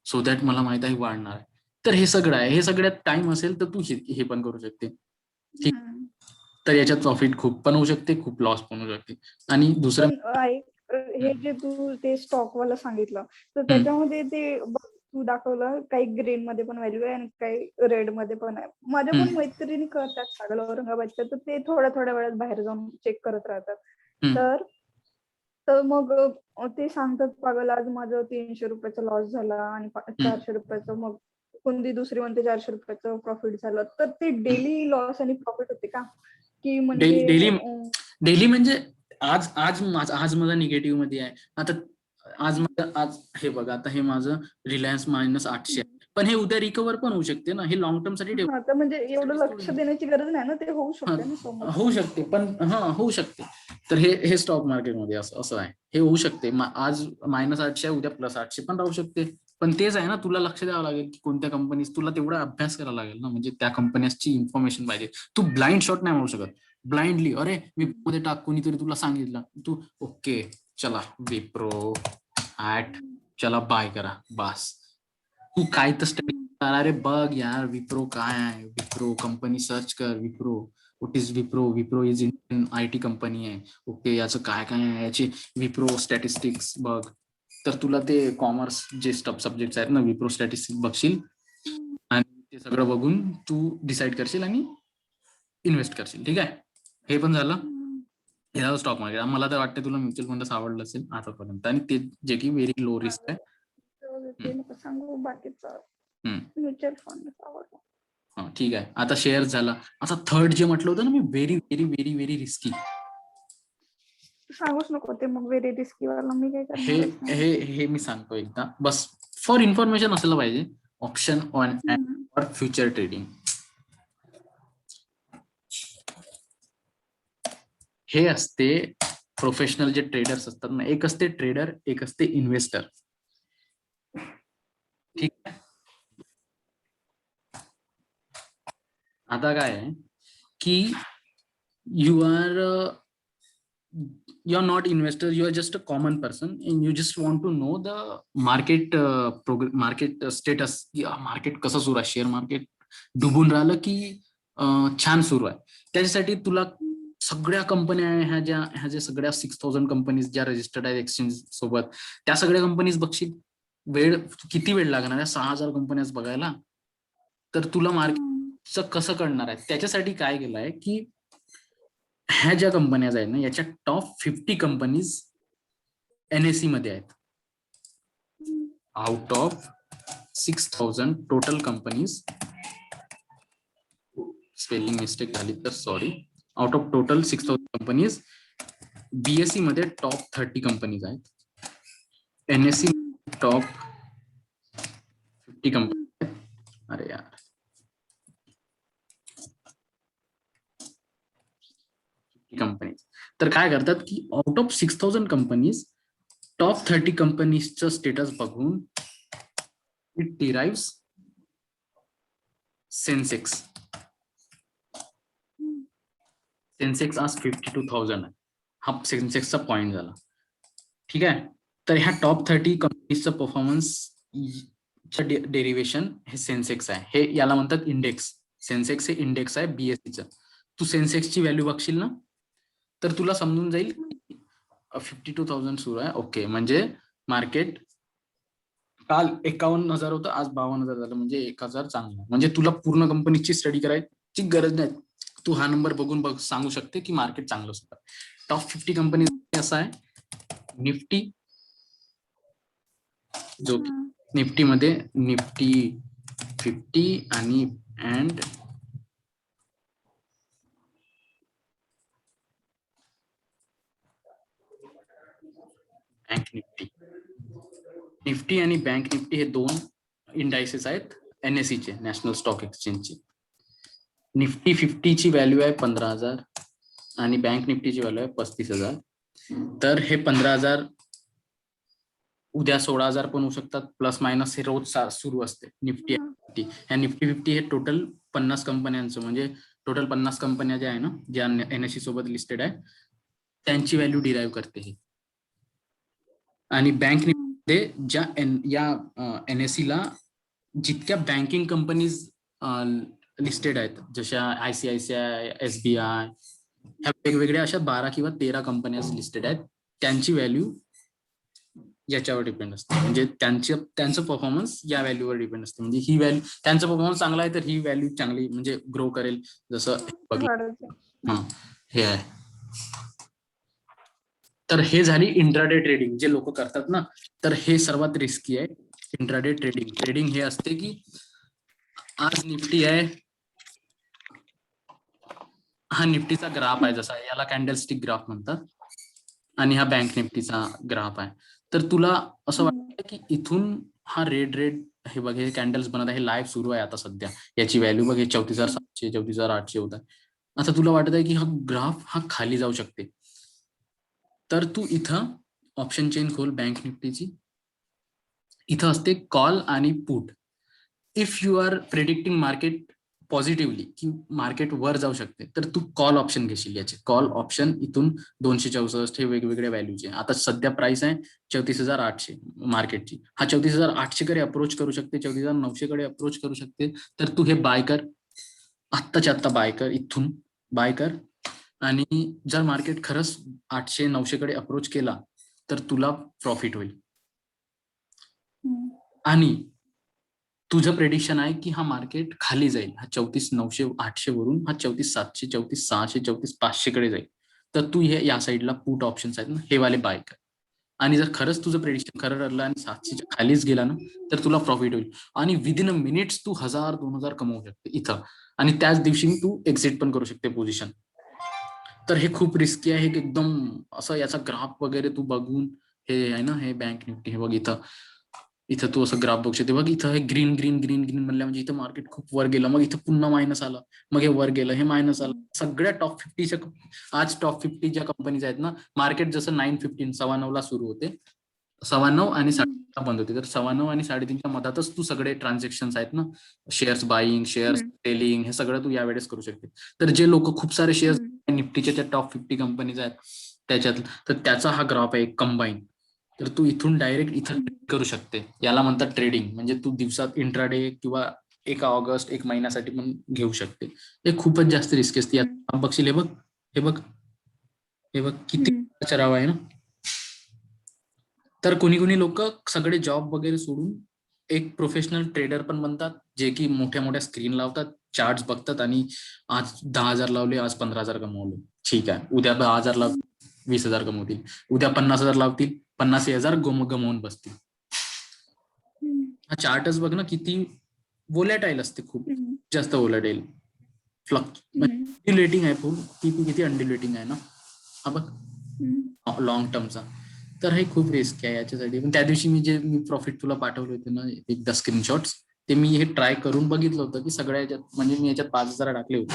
सो दॅट मला माहित आहे वाढणार आहे. तर हे सगळं आहे. हे सगळ्यात टाइम असेल तर तू हे पण करू शकते. ठीक. तर याच्यात प्रॉफिट खूप पण होऊ शकते, खूप लॉस पण होऊ शकते. आणि दुसरं, पण हे जे तू ते स्टॉक वाला सांगितलं, तर त्याच्यामध्ये ते तू दाखवलं काही ग्रीन मध्ये पण व्हॅल्यू आहे आणि काही रेड मध्ये पण आहे. माझ्या पण मैत्रिणी करतात सगळं औरंगाबादच्या, तर ते थोड्या वेळात बाहेर जाऊन चेक करत राहतात. तर मग ते सांगतात, पागल आज माझं 300 रुपयाचा लॉस झाला आणि 400 रुपयाचं, मग कोणती दुसरी म्हणते 400 रुपयाचं प्रॉफिट झालं. तर ते डेली लॉस आणि प्रॉफिट होते का, की म्हणजे डेली म्हणजे आज माझा निगेटिव्ह मध्ये आहे. आता आज हे बघा, आता हे माझं रिलायन्स -800 आहे, पण हे उद्या रिकवर पण होऊ शकते ना. हे लॉंग टर्म साठी तर म्हणजे एवढं लक्ष देण्याची गरज नाही ना, ते होऊ शकते ना समोर. होऊ शकते, पण होऊ शकते. तर हे स्टॉक मार्केटमध्ये असं आहे, हे होऊ शकते. आज -800 उद्या +800 पण राहू शकते. पण तेच आहे ना, तुला लक्ष द्यावं लागेल की कोणत्या कंपनीज, तुला तेवढा अभ्यास करायला लागेल ना, म्हणजे त्या कंपनीची इन्फॉर्मेशन पाहिजे. तू ब्लाइंड शॉट नाही मारू शकत. ब्लाइंडली अरे मी मध्ये टाक, कोणीतरी तुला सांगितलं, तू ओके चला विप्रो चला बाय करा, बस. तू काय तर स्टडी, अरे बघ यार विप्रो काय आहे, विप्रो कंपनी सर्च कर. What is Wipro is Indian IT company आहे. ओके, याचं काय आहे, याची विप्रो स्टॅटिस्टिक्स बघ. तर तुला ते कॉमर्स जे सब्जेक्ट आहेत ना, विप्रो स्टॅटिस्टिक्स बघशील आणि ते सगळं बघून तू डिसाईड करशील आणि इन्व्हेस्ट करशील. ठीक आहे, हे पण झालं. हे झालं स्टॉक मार्केट. मला तर वाटतं तुला म्युच्युअल फंडच आवडलं असेल आतापर्यंत, आणि ते जे की व्हेरी लो रिस्क आहे. ते नको सांगू, बाकीचं हम्म. म्युच्युअल फंड आवडतो. हा ठीक आहे. आता शेअर झाला. आता थर्ड जे म्हटलं होतं ना मी, very very very very risky, सांगूच नको ते मग, व्हेरी रिस्की वाला मी काय हे करणारच नाही. हे हे मी सांगतो एकदा बस, फॉर इन्फॉर्मेशन असलं पाहिजे. Option on for future trading. हे असते प्रोफेशनल जे ट्रेडर्स असतात ना, एक असते ट्रेडर, एक असते इन्व्हेस्टर. ठीक आहे. आता काय आहे की you are not investor, you are just a common person and you just want to know the market market status, की मार्केट कसं सुरू आहे, शेअर मार्केट डुबून राहिलं की छान सुरू आहे. त्याच्यासाठी तुला सगळ्या कंपन्या ह्या ज्या सगळ्या 6000 कंपनीज ज्या रजिस्टर्ड आहेत एक्सचेंज सोबत, त्या सगळ्या कंपनीज बघशील. किती वेळ लागणार आहे 6000 कंपन्याच बघायला? तर तुला मार्केटचं कसं कळणार आहे? त्याच्यासाठी काय केलं आहे की ह्या ज्या कंपन्या आहेत ना, याच्या टॉप 50 कंपनीज NSE मध्ये आहेत. Out of 6000 total companies, spelling mistake झाली तर sorry, out of total 6000 companies BSE मध्ये टॉप 30 कंपनीज आहेत. NSE टॉप 50 कंपनी आहेत. अरे यार, कंपनीज तर काय करतात की आउट ऑफ 6000 कंपनीज टॉप 30 कंपनीजचं स्टेटस बघून इट डिराइव्स सेन्सेक्स. सेन्सेक्स आज 52,000 आहे. हा सेन्सेक्सचा पॉइंट झाला. ठीक आहे. तर ह्या टॉप 30 कंपनीजचं परफॉर्मन्स डेरिव्हेशन हे सेन्सेक्स आहे. हे याला म्हणतात इंडेक्स. सेन्सेक्स हे इंडेक्स आहे BSEचं. तू सेन्सेक्सची व्हॅल्यू बघशील ना, तर तुला समजून जाईल 52,000 सुरू आहे. ओके, म्हणजे मार्केट काल 51,000 होतं, आज 52,000 झालं, म्हणजे 1,000 चांगलं. म्हणजे तुला पूर्ण कंपनीची स्टडी करायची गरज नाही. तू हा नंबर बघून सांगू शकते की मार्केट चांगलं सुरू आहे. टॉप 50 कंपनी असं आहे. निफ्टी, जो निफ्टी मध्ये निफ्टी 50 आणि बँक निफ्टी. निफ्टी आणि बँक निफ्टी हे दोन इंडायसेस आहेत NSE चे, नॅशनल स्टॉक एक्सचेंजचे. निफ्टी 50 ची व्हॅल्यू आहे 15,000 आणि बँक निफ्टीची व्हॅल्यू आहे 35,000. तर हे 15,000 उद्या 16,000 पण होऊ शकतात, प्लस मायनस. हे रोज सुरू असते निफ्टी. ह्या निफ्टी 50 हे टोटल 50 कंपन्यांचं, म्हणजे टोटल 50 कंपन्या ज्या आहे ना, ज्या NSE सोबत लिस्टेड आहे, त्यांची व्हॅल्यू डिराईव्ह करते हे. आणि बँक निफ्टीमध्ये ज्या या NSE ला जितक्या बँकिंग कंपनीज लिस्टेड आहेत, जशा ICICI, SBI, ह्या वेगवेगळ्या अशा 12 किंवा 13 कंपन्या लिस्टेड आहेत, त्यांची व्हॅल्यू याच्यावर डिपेंड असते. म्हणजे त्यांचं परफॉर्मन्स या व्हॅल्यूवर डिपेंड असते. म्हणजे ही व्हॅल्यू, त्यांचा परफॉर्मन्स चांगला आहे तर ही व्हॅल्यू चांगली म्हणजे ग्रो करेल. जसं हे आहे. तर हे झाली इंट्राडे ट्रेडिंग, जे लोक करतात ना, तर हे सर्वात रिस्की आहे इंट्राडे ट्रेडिंग. ट्रेडिंग हे असते की आज निफ्टी आहे, हा निफ्टीचा ग्राफ आहे, जसा याला कॅन्डलस्टिक ग्राफ म्हणतात, आणि हा बँक निफ्टीचा ग्राफ आहे. तर तुला असं वाटतं की इथून हा रेड हे बघ, हे कॅन्डल्स बनत आहे, हे लाईव्ह सुरू आहे आता सध्या. याची व्हॅल्यू बघ, हे 34,700 34,800 होत आहे. आता तुला वाटत आहे की हा ग्राफ हा खाली जाऊ शकते. तर तू इथं ऑप्शन चेन खोल बँक निफ्टीची. इथं असते कॉल आणि put. If you are predicting market positively की मार्केट वर जाऊ शकते, तर तू कॉल ऑप्शन घेशील. याचे कॉल ऑप्शन इथून 264 हे वेगवेगळ्या व्हॅल्यूचे. आता सध्या प्राइस आहे 34,800 मार्केटची. हा 34,800 कडे अप्रोच करू शकते, 34,900 कडे अप्रोच करू शकते. तर तू हे बाय कर, आत्ताच्या आत्ता बाय कर, इथून बाय कर. आणि जर मार्केट खरंच 800-900 कडे अप्रोच केला तर तुला प्रॉफिट होईल. हम्म. आणि तुझं प्रेडिक्शन आहे की हा मार्केट खाली जाईल, हा 34,900-800 वरून हा 34,700, 34,600, 34,500 कडे जाईल. तर तू हे या साईडला पुट ऑप्शन्स आहेत ना, हे वाले बाय कर. आणि जर खरंच तुझं प्रेडिक्शन खरं ठरलं आणि 700च्या खालीच गेला ना, तर तुला प्रॉफिट होईल आणि विदिन अ मिनिट्स तू 1,000-2,000 कमवू शकते इथं. आणि त्याच दिवशी तू एक्झिट पण करू शकते पोझिशन. तर हे खूप रिस्की आहे, हे एकदम असं याचा ग्राफ वगैरे तू बघून, हे आहे ना हे बँक निफ्टी, हे बघ इथं इथं तू असं ग्राफ बघू शकते. बघ इथं हे ग्रीन ग्रीन ग्रीन ग्रीन म्हणल्या म्हणजे इथं मार्केट खूप वर गेलं, मग इथं पुन्हा मायनस आलं, मग हे वर गेलं, हे मायनस आलं. सगळ्या टॉप 50च्या आज टॉप 50 ज्या कंपनीज आहेत ना, मार्केट जसं 9:15 9:15 ला सुरू होते, 9:15 आणि 3:30 बंद होते, तर 9:15 आणि 3:30च्या मधातच तू सगळे ट्रान्झॅक्शन आहेत ना, शेअर्स बाईंग, शेअर्स सेलिंग, हे सगळं तू यावेळेस करू शकते. तर जे लोक खूप सारे शेअर्स निफ्टीच्या त्या टॉप 50 कंपनीज आहेत त्याच्यात, तर त्याचा हा ग्राफ आहे कंबाईन. तर तू इथून डायरेक्ट इथं करू शकते. याला म्हणतात ट्रेडिंग. म्हणजे तू दिवसात इंट्राडे किंवा 1 ऑगस्ट 1 महिन्यासाठी पण घेऊ शकते. हे खूपच जास्त रिस्क असते. बघशील, हे बघ, हे बघ, हे बघ किती चराव आहे ना. तर कोणी कोणी लोक सगळे जॉब वगैरे सोडून एक प्रोफेशनल ट्रेडर पण बनतात, जे की मोठ्या मोठ्या स्क्रीन लावतात, चार्ट्स बघतात आणि आज 10,000 लावले, आज 15,000 कमवले, ठीक आहे. उद्या 10,000 लावतील, 20,000 कमवतील. उद्या 50,000 लावतील, 50,000 गमवून बसतील. हा चार्टच बघ ना, किती वोलॅटाईल असते, खूप जास्त वोलॅटाईल. अंडिलेटिंग आहे, किती अंडिलेटिंग आहे ना हा बघ लॉंग टर्मचा. तर हे खूप रिस्क आहे याच्यासाठी. पण त्या दिवशी मी प्रॉफिट तुला पाठवले होते ना एकदा स्क्रीनशॉट्स, ते मी हे ट्राय करून बघितलं होतं की सगळ्या याच्यात, म्हणजे मी याच्यात 5,000 टाकले होते,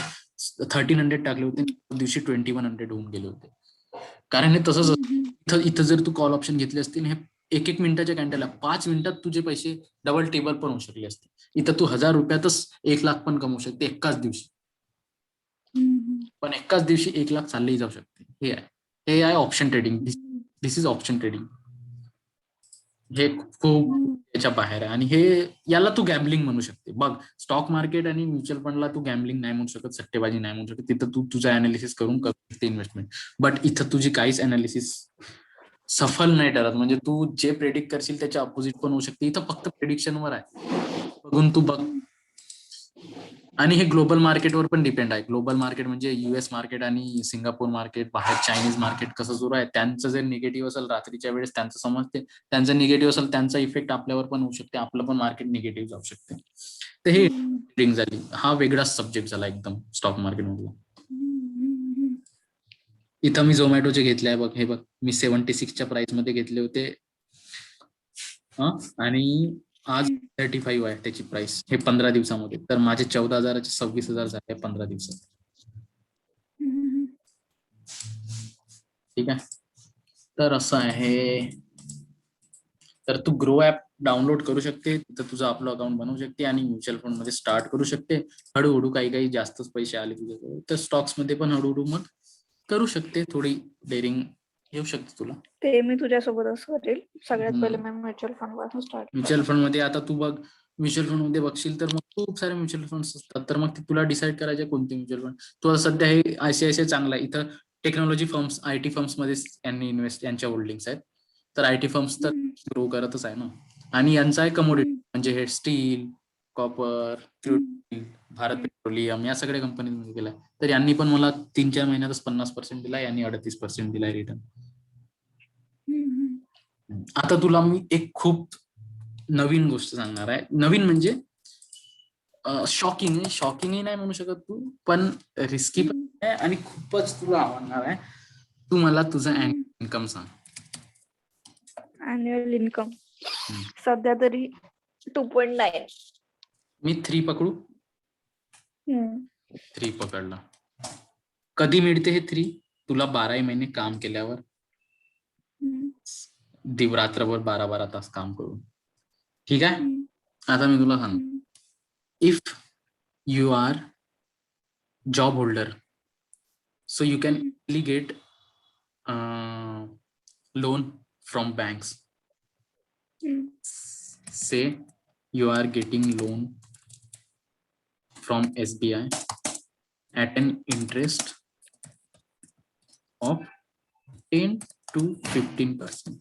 1,300 टाकले होते, दिवशी 2,100 होऊन गेले होते. कारण हे तसंच असतं. इथं जर तू कॉल ऑप्शन घेतले असतील, हे 1-1 मिनिटाच्या कॅन्डल आहे, 5 मिनिटात तुझे पैसे डबल टेबल पण होऊ शकले असते. इथं तू 1,000 रुपयातच 1,00,000 पण कमवू शकते एकाच दिवशी. पण एकाच दिवशी 1,00,000 चाललेही जाऊ शकते. हे आहे option trading. This is option trading. हे खूप याच्या बाहेर आहे आणि याला तू गॅम्बलिंग म्हणू शकते. बघ, स्टॉक मार्केट आणि म्युच्युअल फंडला तू गॅम्बलिंग नाही म्हणू शकत, सट्टेबाजी नाही म्हणू शकत. तिथं तू तुझं अनालिसिस करून करू शकते इन्व्हेस्टमेंट. बट इथं तुझी काहीच अनालिसिस सफल नाही ठरत. म्हणजे तू जे प्रेडिक्ट करशील त्याच्या अपोजिट पण होऊ शकते. इथं फक्त प्रेडिक्शनवर आहे, बघून तू बघ. आणि हे ग्लोबल मार्केटवर पण डिपेंड आहे. ग्लोबल मार्केट म्हणजे US मार्केट आणि सिंगापूर मार्केट, बाहेर चायनीज मार्केट कसं सुरू आहे, त्यांचं जर निगेटिव्ह असेल रात्रीच्या वेळेस, त्यांचं समजते, त्यांचं निगेटिव्ह असेल, त्यांचा इफेक्ट आपल्यावर पण होऊ शकते, आपलं पण मार्केट निगेटिव्ह जाऊ शकते. तर हे ट्रेडिंग झाली, हा वेगळाच सब्जेक्ट झाला एकदम स्टॉक मार्केट मधला. इथं मी झोमॅटोचे घेतले आहे बघ, हे बघ, मी 76च्या प्राइस मध्ये घेतले होते आणि आज 35 आहे त्याची प्राइस, हे 15 दिवसामध्ये. तर माझे 14,000चे 26,000 झाले 15 दिवसात. ठीक आहे. तर असं आहे. तर तू ग्रो ऍप डाउनलोड करू शकते, तिथं तुझं आपलं अकाउंट बनवू शकते आणि म्युच्युअल फंड मध्ये स्टार्ट करू शकते. हळूहळू काही जास्तच पैसे आले तुझ्याकडे तर स्टॉक्स मध्ये पण हळूहळू मग करू शकते. थोडी डेअरिंग येऊ शकते तुला. ते मी तुझ्यासोबतच करेल. सगळ्यात पहिले मी म्युच्युअल फंड पासून स्टार्ट म्युच्युअल फंड मध्ये आता तू बघ, म्युच्युअल फंड मध्ये बघशील तर मग खूप सारे म्युच्युअल फंड्स असतात. तर मग तुला डिसाईड करायचे कोणते म्युच्युअल फंड. तुला सध्या हे ICICI चांगला आहे. इथं टेक्नॉलॉजी फर्म्स, IT फर्म्स मध्ये यांच्या होल्डिंग्स आहेत. तर IT फर्म्स तर ग्रो करतच आहे ना. आणि यांचा आहे कमोडिटी, म्हणजे हे steel, copper, crude, Bharat petroleum, या सगळ्या कंपनीमध्ये गेलाय. तर यांनी पण मला 3-4 महिन्यातच 50% दिला, यांनी 38% दिलाय रिटर्न. आता तुला मी एक खूप नवीन गोष्ट सांगणार आहे. नवीन म्हणजे शॉकिंगही नाही म्हणू शकत तू, पण रिस्की पण आहे आणि खूपच तुला आवडणार आहे. तू मला तुझं इन्कम सांग. अॅन्युअल इन्कम सध्या तरी 2.9. मी 3 पकडू. 3 पकडला. कधी मिळते हे 3? तुला 12 महिने काम केल्यावर, दिवरात्रभर 12-12 तास काम करून. ठीक आहे. आता मी तुला सांग, if you are job holder, so you can easily get loan from banks. Say you are getting loan from SBI at an interest of 10 to 15%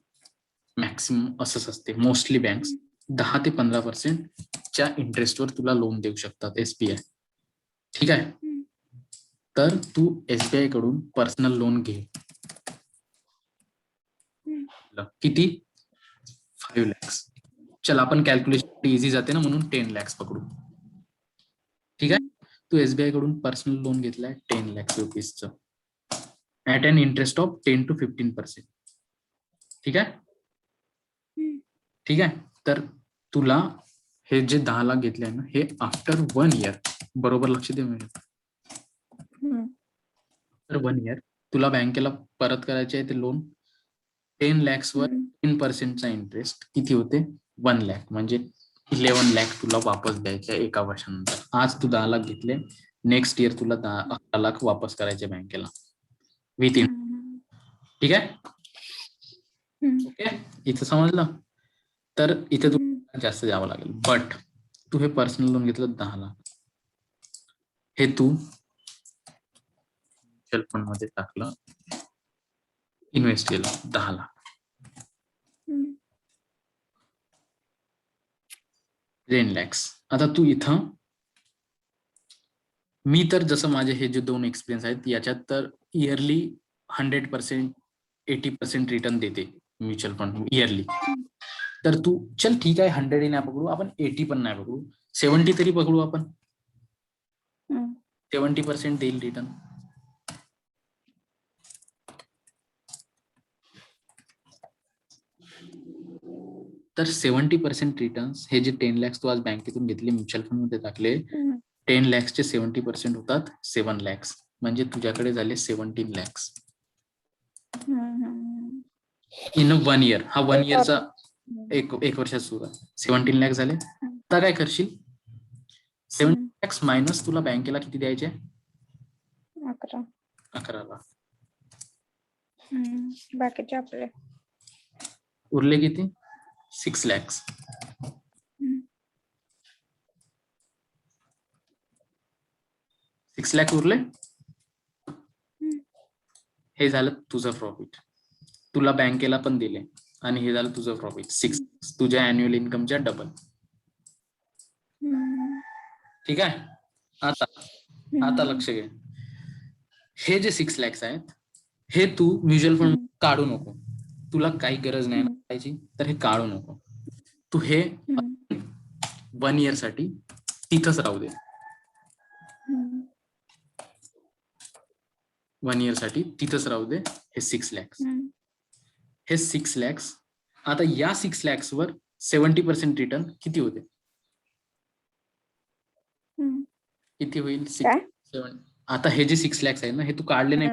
maximum. असंच असते मोस्टली बँक्स. 10 ते 15% च्या इंटरेस्टवर तुला लोन देऊ शकतात SBI. ठीक आहे. तर तू SBI कडून पर्सनल लोन घे. किती? 5 lakhs. चल आपण कॅल्क्युलेशन इझी जाते ना म्हणून 10 lakhs पकडू. ठीक आहे. तू SBI कडून पर्सनल लोन घेतलाय 10 lakhs रुपीजचं at an interest of 10 to 15%. ठीक आहे. ठीक आहे. तर तुला हे जे 10 लाख घेतले आहे ना हे आफ्टर 1 year, बरोबर लक्ष दे मिळेल. तर 1 year तुला बँकेला परत करायचे आहे ते लोन. 10 lakhs वर 3% इंटरेस्ट किती होते? 1 lakh, म्हणजे 11 lakh तुला वापस द्यायचे एका वर्षानंतर. आज तू 10 लाख घेतले, नेक्स्ट इयर तुला 11 लाख वापस करायचे बँकेला विथ ठीक आहे. ओके, इथं समजलं. तर इथे तुला जास्त द्यावं लागेल. बट तू हे पर्सनल लोन घेतलं 10 लाख, हे तू म्युच्युअल फंड मध्ये टाकलं, इन्व्हेस्ट केलं 10 लाख. 10 lakhs. आता तू इथं, मी तर जसं माझे हे जे 2 एक्सपिरियन्स आहेत याच्यात तर इयरली 100%, 80% रिटर्न देते म्युच्युअल फंड इयरली. तर तू चल ठीक आहे 100 नाही पकडू आपण, 80 पण नाही पकडू, 70 तरी पकडू आपण. 70% देईल रिटर्न. तर 70% रिटर्न्स हे जे 10 lakhs तू आज बँकेतून घेतले म्युच्युअल फंड मध्ये टाकले, 10 lakhs चे 70% होतात 7 lakhs, म्हणजे तुझ्याकडे झाले 17 lakhs इन 1 year. हा 1 yearचा एक वर्षात सुरू आहे. 17 lakhs झाले. आता काय करशील? 7 lakhs मायनस तुला बँकेला किती द्यायचे? 11 लाख. बाकीचे आपले उरले किती? 6 lakhs. 6 lakhs उरले. हे झालं तुझं प्रॉफिट, तुला बँकेला पण दिले, आणि हे झालं तुझं प्रॉफिट 6 तुझ्या अॅन्युअल इन्कमच्या डबल. ठीक आहे. आता लक्ष घे, हे जे 6 lakhs आहेत हे तू म्युच्युअल फंड काढू नको. तुला काही गरज नाही ना काढायची, तर हे काढू नको. तू हे 1 year साठी तिथंच राहू दे. 1 year साठी तिथंच राहू दे. हे 6 lakhs, हे 6 lakhs. आता या 6 lakhs वर 70% रिटर्न किती होते? किती होईल? 7. आता हे जे 6 lakhs आहे ना हे तू काढले नाही,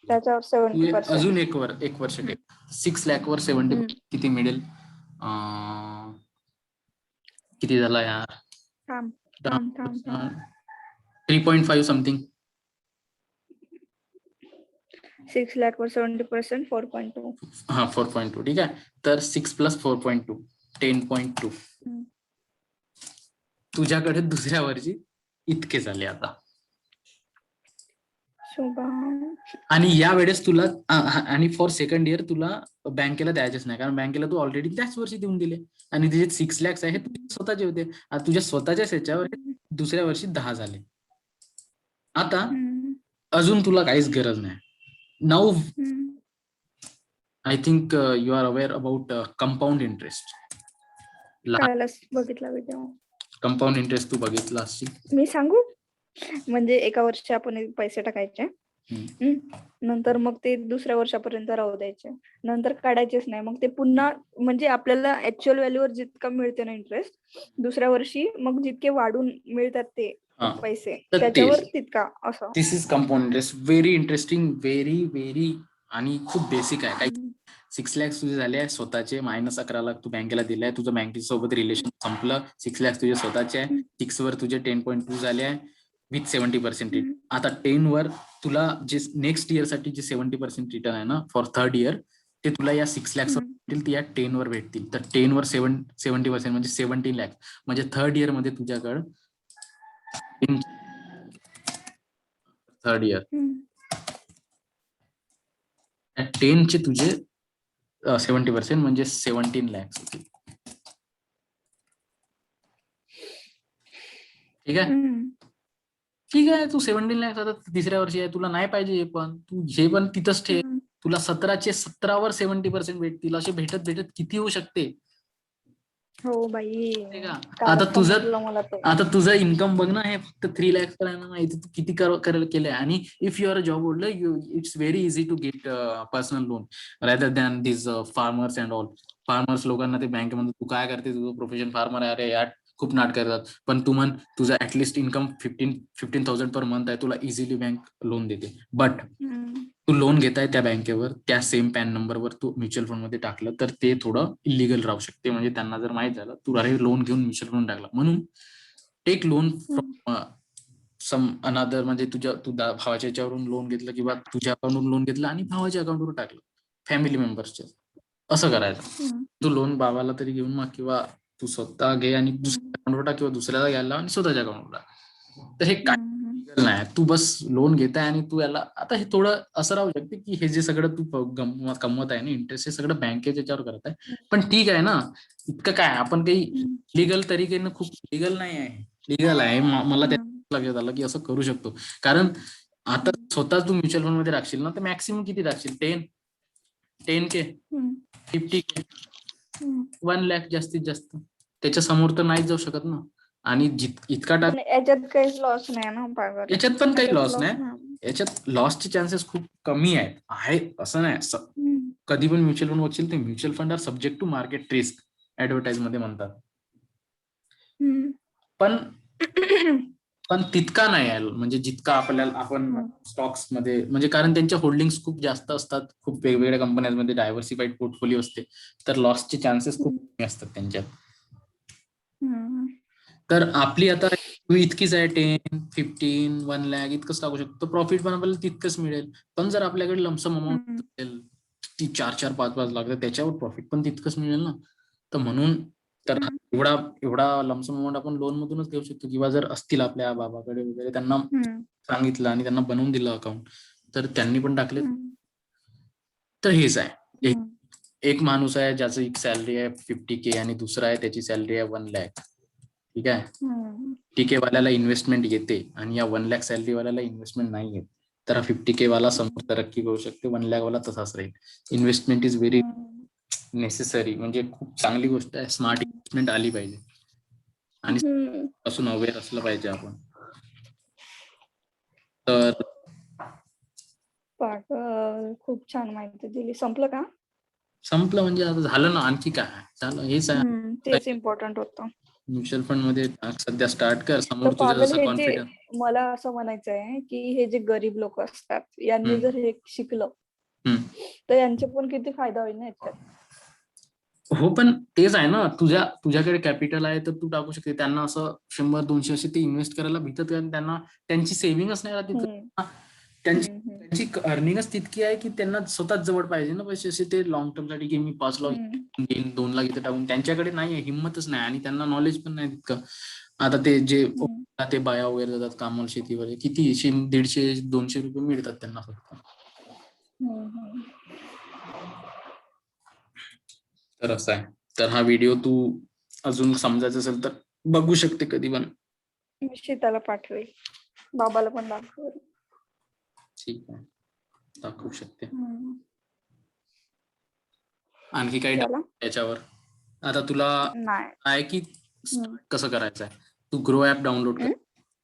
त्याच्यावर 70%. अजून एक वर्ष टेक. 6 lakh वर 70 किती मिळेल? किती झाला यार? 3.5 समथिंग. 6 lakh वर 70% 4.2. हा 4.2. ठीक आहे. तर 6 + 4.2 10.2. तुझ्याकडे दुसऱ्या वर्षी इतके झाले आता. आणि या वेळेस तुला आणि फॉर सेकंड इयर तुला बँकेला द्यायचेच नाही, कारण बँकेला तू ऑलरेडी त्याच वर्षी देऊन दिले, आणि तुझे 6 lakhs आहे तुझे स्वतःचे होते. तुझ्या स्वतःच्याच ह्याच्यावर दुसऱ्या वर्षी 10 झाले. आता अजून तुला काहीच गरज नाही. Now I think you are aware about compound interest. बघितला व्हिडिओ. कंपाऊंड इंटरेस्ट तू बघितला असशील. मी सांगू, म्हणजे एका वर्षी आपण पैसे टाकायचे, नंतर मग ते दुसऱ्या वर्षापर्यंत राहू द्यायचे, नंतर काढायचेच नाही. मग ते पुन्हा म्हणजे आपल्याला ऍक्च्युअल व्हॅल्यूवर जितका मिळते ना इंटरेस्ट, दुसऱ्या वर्षी मग जितके वाढून मिळतात ते पैसे त्याच्यावर तितका असं. This is compound interest. Very interesting, very very, आणि खूप बेसिक आहे. काही 6 lakhs तुझे झाले स्वतःचे, मायनस 11 लाख तू बँकेला दिलाय, तुझं बँकेसोबत रिलेशन संपलं. 6 lakhs तुझे स्वतःचे आहे. 6 वर तुझे 10.2 झाले आहे विथ 70% रिटर्न. आता 10 वर तुला जे नेक्स्ट इयर साठी जे 70% रिटर्न आहे ना फॉर थर्ड इयर, ते तुला या 6 lakhs वर भेटतील, ते या 10 वर भेटतील. तर 10 वर 70% म्हणजे 17 lakhs, म्हणजे थर्ड इयर मध्ये तुझ्याकडे थर्ड इयर 10 चे तुझे 70% म्हणजे 17 lakhs होतील. ठीक आहे. हम्म. ठीक आहे, तू 17 लॅक्स आता तिसऱ्या वर्षी आहे, तुला नाही पाहिजे हे पण तू हे पण तिथंच ठेव. हम्म. तुला 17वर 70% भेटतील, असे भेटत भेटत किती होऊ शकते. हो बाई, नाही का. आता कालच तुझं समजलं मला ते. आता तुझं इन्कम बघ ना, हे फक्त 3 lakhs per annum आहे. तू किती केलंय. आणि if you are a job holder, it's very easy to get personal loan rather than this farmers and all. Farmers लोकांना ते बँकेमध्ये, तू काय करते, तुझं प्रोफेशन फार्मर आहे, अरे यार खूप नाट करतात. पण तू म्हण तुझं ऍटलिस्ट इन्कम 15,000 पर मंथ आहे, तुला इझिली बँक लोन देते. बट हम्म. तू लोन घेताय त्या बँकेवर, त्या सेम पॅन नंबरवर तू म्युच्युअल फंड मध्ये टाकलं तर ते थोडं इलिगल राहू शकते. म्हणजे त्यांना जर माहित झालं तू अरे लोन घेऊन म्युच्युअल फंड टाकला, म्हणून टेक लोन हम्म. फ्रॉम सम अनादर. म्हणजे तू भावाच्या याच्यावरून लोन घेतलं किंवा तुझ्या अकाउंटवरून लोन घेतलं आणि भावाच्या अकाउंटवर टाकलं, फॅमिली मेंबर्सच्या. असं करायचं. हम्म. तू लोन बाबाला तरी घेऊन मग, किंवा तू स्वतः घे आणि दुसऱ्या अकाउंटवर टाक, किंवा दुसऱ्याला घ्यायला लाव आणि स्वतःच्या अकाउंटवर टाक. तर हे काय हम्म. legal नाही. तू बस लोन घेताय आणि तू याला, आता हे थोडं असं राहू शकते की हे जे सगळं तू कमवत आहे ना इंटरेस्ट, हे सगळं बँकेच्या याच्यावर करत आहे. पण ठीक आहे ना, इतकं काय आपण काही हम्म. लिगल तरीकेनं, खूप लिगल नाही आहे, लिगल आहे. मला त्या हम्म. लक्षात आलं की असं करू शकतो. कारण आता हम्म. स्वतः तू म्युच्युअल फंड मध्ये राखशील ना, तर मॅक्सिमम किती राखशील, 10K, हम्म. 50K, हम्म. 1 lakh जास्तीत जास्त. त्याच्या समोर तर नाही जाऊ शकत ना. आणि इतका टाक, पण याच्यात काहीच लॉस नाही ना पागल. याच्यात पण काही याच्यात लॉस लॉस नाही. नाही. याच्यात लॉसचे चान्सेस खूप कमी आहेत. आहे असं नाही. हम्म. कधी पण म्युच्युअल फंड बघशील, ते mutual fund are subject to market risk, advertise मध्ये म्हणतात. हम्म. पण पण तितका नाही आहे, म्हणजे जितका आपण हम्म. स्टॉक्स मध्ये, म्हणजे कारण त्यांच्या होल्डिंग्स खूप जास्त असतात, खूप वेगवेगळ्या कंपन्यांमध्ये डायव्हर्सिफाईड पोर्टफोलिओ असते, तर लॉसचे चान्सेस खूप कमी असतात त्यांच्यात. हम्म. तर आपली आता इतकीच आहे, 10, 15, 1 lakh इतकंच टाकू शकतो. प्रॉफिट पण आपल्याला तितकंच मिळेल. पण जर आपल्याकडे लमसम अमाऊंट हम्म. असेल, ती 4-4, 5-5 लाख, तर त्याच्यावर प्रॉफिट पण तितकंच मिळेल ना. तर म्हणून तर हम्म. एवढा एवढा लमसम अमाऊंट आपण लोन मधूनच घेऊ शकतो. किंवा जर असतील आपल्या बाबाकडे वगैरे, त्यांना हम्म. सांगितलं आणि त्यांना बनवून दिलं अकाउंट, तर त्यांनी पण टाकले. हम्म. तर हेच आहे. एक हम्म. एक माणूस आहे ज्याचं एक सॅलरी आहे 50K आणि दुसरा आहे त्याची सॅलरी आहे 1 lakh. ठीक आहे. हम्म. 50K वाल्याला इन्व्हेस्टमेंट येते आणि या 1 lakh सॅलरी वाल्याला इन्व्हेस्टमेंट नाही येत. तर हा 50K वाला समोर तरक्की करू शकते, 1 lakh वाला तसाच राहील. इन्व्हेस्टमेंट इज व्हेरी हम्म. नेसेसरी, म्हणजे खूप चांगली गोष्ट आहे. स्मार्ट इन्व्हेस्टमेंट आली पाहिजे आणि हम्म. पासून अवेअर असलं पाहिजे आपण. तर पागल, खूप छान माहिती दिली. संपलं का? संपलं म्हणजे आता झालं ना, आणखी काय झालं, हेच आहे. तेच इम्पॉर्टंट होतं. म्युच्युअल फंड मध्ये सध्या स्टार्ट कर, तर समोर तुझ्या पागल, जसं हे जे कॉन्फिडन्स. मला असं म्हणायचं आहे की हे जे गरीब लोक असतात, यांनी जर हे शिकलं तर यांचे पण किती फायदा होईल ना याच्यात. हो, पण तेच आहे ना, तुझ्याकडे कॅपिटल आहे तर तू टाकू शकते. त्यांना असं 100-200 असे ते इन्व्हेस्ट करायला भितात, कारण त्यांना त्यांची सेव्हिंगच नाही राहत. हम्म. त्यांची हम्म. त्यांची अर्निंगच तितकी आहे की त्यांना स्वतःच जवळ पाहिजे ना पैसे. असे ते लॉंग टर्म साठी की मी 5 लाख हम्म. घेईन, 2 लाख इथे टाकून, त्यांच्याकडे नाहीये, हिंमतच नाही आणि त्यांना नॉलेज पण नाही तितकं. आता ते जे हम्म. ते बाया वगैरे जातात कामाला शेतीवर, किती 150-200 रुपये मिळतात त्यांना फक्त. हम्म. तर असं आहे. तर हा व्हिडिओ तू अजून समजायचं असेल तर बघू शकते कधी पण. मी शीताला पाठवेल, बाबाला पण दाखवेल. ठीक आहे, दाखवू शकते. हम्म. आणखी काही चला. doubt याच्यावर? आता तुला नाही. आहे की हम्म. स्टार्ट कसं करायचं आहे? तू ग्रो ऍप डाउनलोड कर.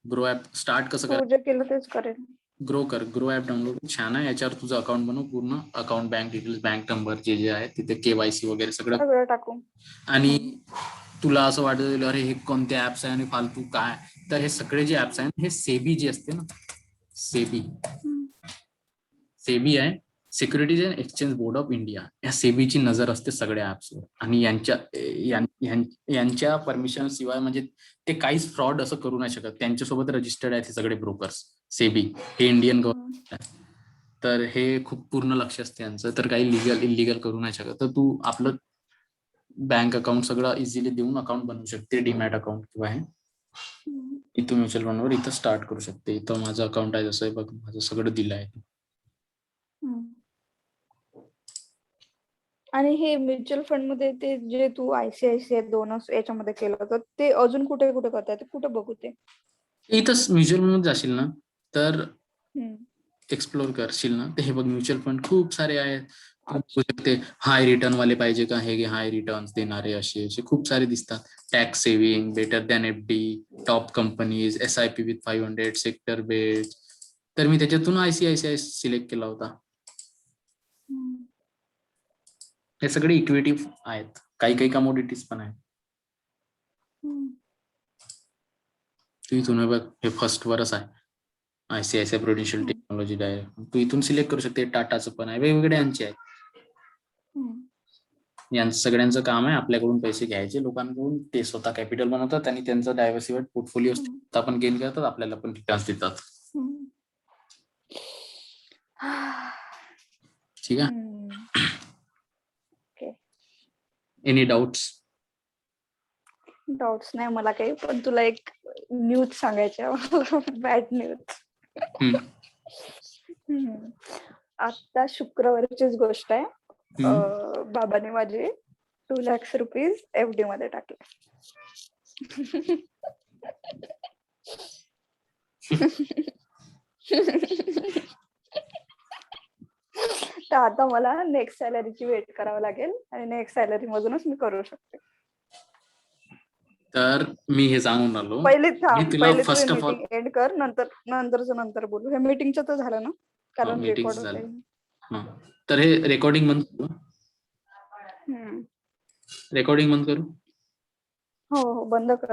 ग्रो ऍप स्टार्ट कसं तू जे केलं तेच करेल. ग्रो ऍप डाउनलोड छान आहे. याच्यावर तुझं अकाउंट बनव, पूर्ण account, bank details, bank number जे जे आहे तिथे, KYC वगैरे सगळं. सगळं टाकू. आणि तुला असं वाटत अरे हे कोणते ऍप्स आहे आणि फालतू काय, तर हे सगळे जे ऍप्स आहेत, हे सेबी जे असते ना, सेबी आहे, securities and exchange board of India, या सेबीची नजर असते सगळ्या ऍप्सवर. आणि यांच्या परमिशन शिवाय म्हणजे ते काहीच फ्रॉड असं करू नाही शकत. त्यांच्यासोबत रजिस्टर्ड आहेत हे सगळे ब्रोकर्स. सेबी हे इंडियन गव्हर्नमेंट आहे, तर हे खूप पूर्ण लक्ष असते यांचं. तर काही इलिगल करू नाही शकत. तर तू आपलं बँक अकाउंट सगळं इझिली देऊन अकाउंट बनवू शकते, डीमॅट अकाउंट किंवा हे. इथं म्युच्युअल फंडवर इथं स्टार्ट करू शकते. इथं माझं अकाउंट आहे, जसं आहे बघ, माझं सगळं दिलं आहे. आणि हे म्युच्युअल फंड मध्ये ते जे तू ICICI 2 याच्यामध्ये केलं होतं, ते अजून कुठे कुठे करताय, ते कुठे बघू ते? इथंच म्युच्युअल फंड जाशील ना तर हम्म. एक्सप्लोर करशील ना, तर हे बघ म्युच्युअल फंड खूप सारे आहेत. तू बघू अच्छा. शकते हाय रिटर्न वाले पाहिजे का, हे हाय रिटर्न्स देणारे असे असे खूप सारे दिसतात. Tax saving, better than FD, top companies, SIP with 500, sector based. तर मी त्याच्यातून ICICI सिलेक्ट केला होता. हम्म. हे सगळे इक्विटी आहेत, काही काही कमोडिटीज पण आहेत. हम्म. तू इथून हे बघ, हे फर्स्ट वरच आहे ICICI Prudential hmm. Technology direct. तू इथून सिलेक्ट करू शकते. टाटाचं पण आहे, वेगवेगळे यांचे आहेत. हम्म. यांचं सगळ्यांचं काम आहे आपल्याकडून पैसे घ्यायचे लोकांकडून, ते स्वतः कॅपिटल बनवतात आणि त्यांचं डायव्हर्सिफाईड पोर्टफोलिओ हम्म. पण गेन करतात, आपल्याला पण रिटर्न्स देतात. हम्म. ठीक आहे. हम्म. ओके. Any doubts? डाऊट्स नाही मला काही, पण तुला एक न्यूज सांगायची आहे. Bad news. आता शुक्रवारचीच गोष्ट आहे. बाबाने माझे 2 lakhs रुपीज FD मध्ये टाकले. तर आता मला नेक्स्ट सॅलरीची वेट करावं लागेल आणि नेक्स्ट सॅलरी मधूनच मी करू शकते. तर मी हे सांगून राहिलो, पहिले मी थांब, तुला पहिले तू हे first of all, meeting end कर, नंतर बोलू. हे मीटिंगचं तर झालं ना, कारण मीटिंग रेकॉर्ड झालं. होते. तर हे रेकॉर्डिंग बंद करू. रेकॉर्डिंग बंद करू. हो हो, बंद कर.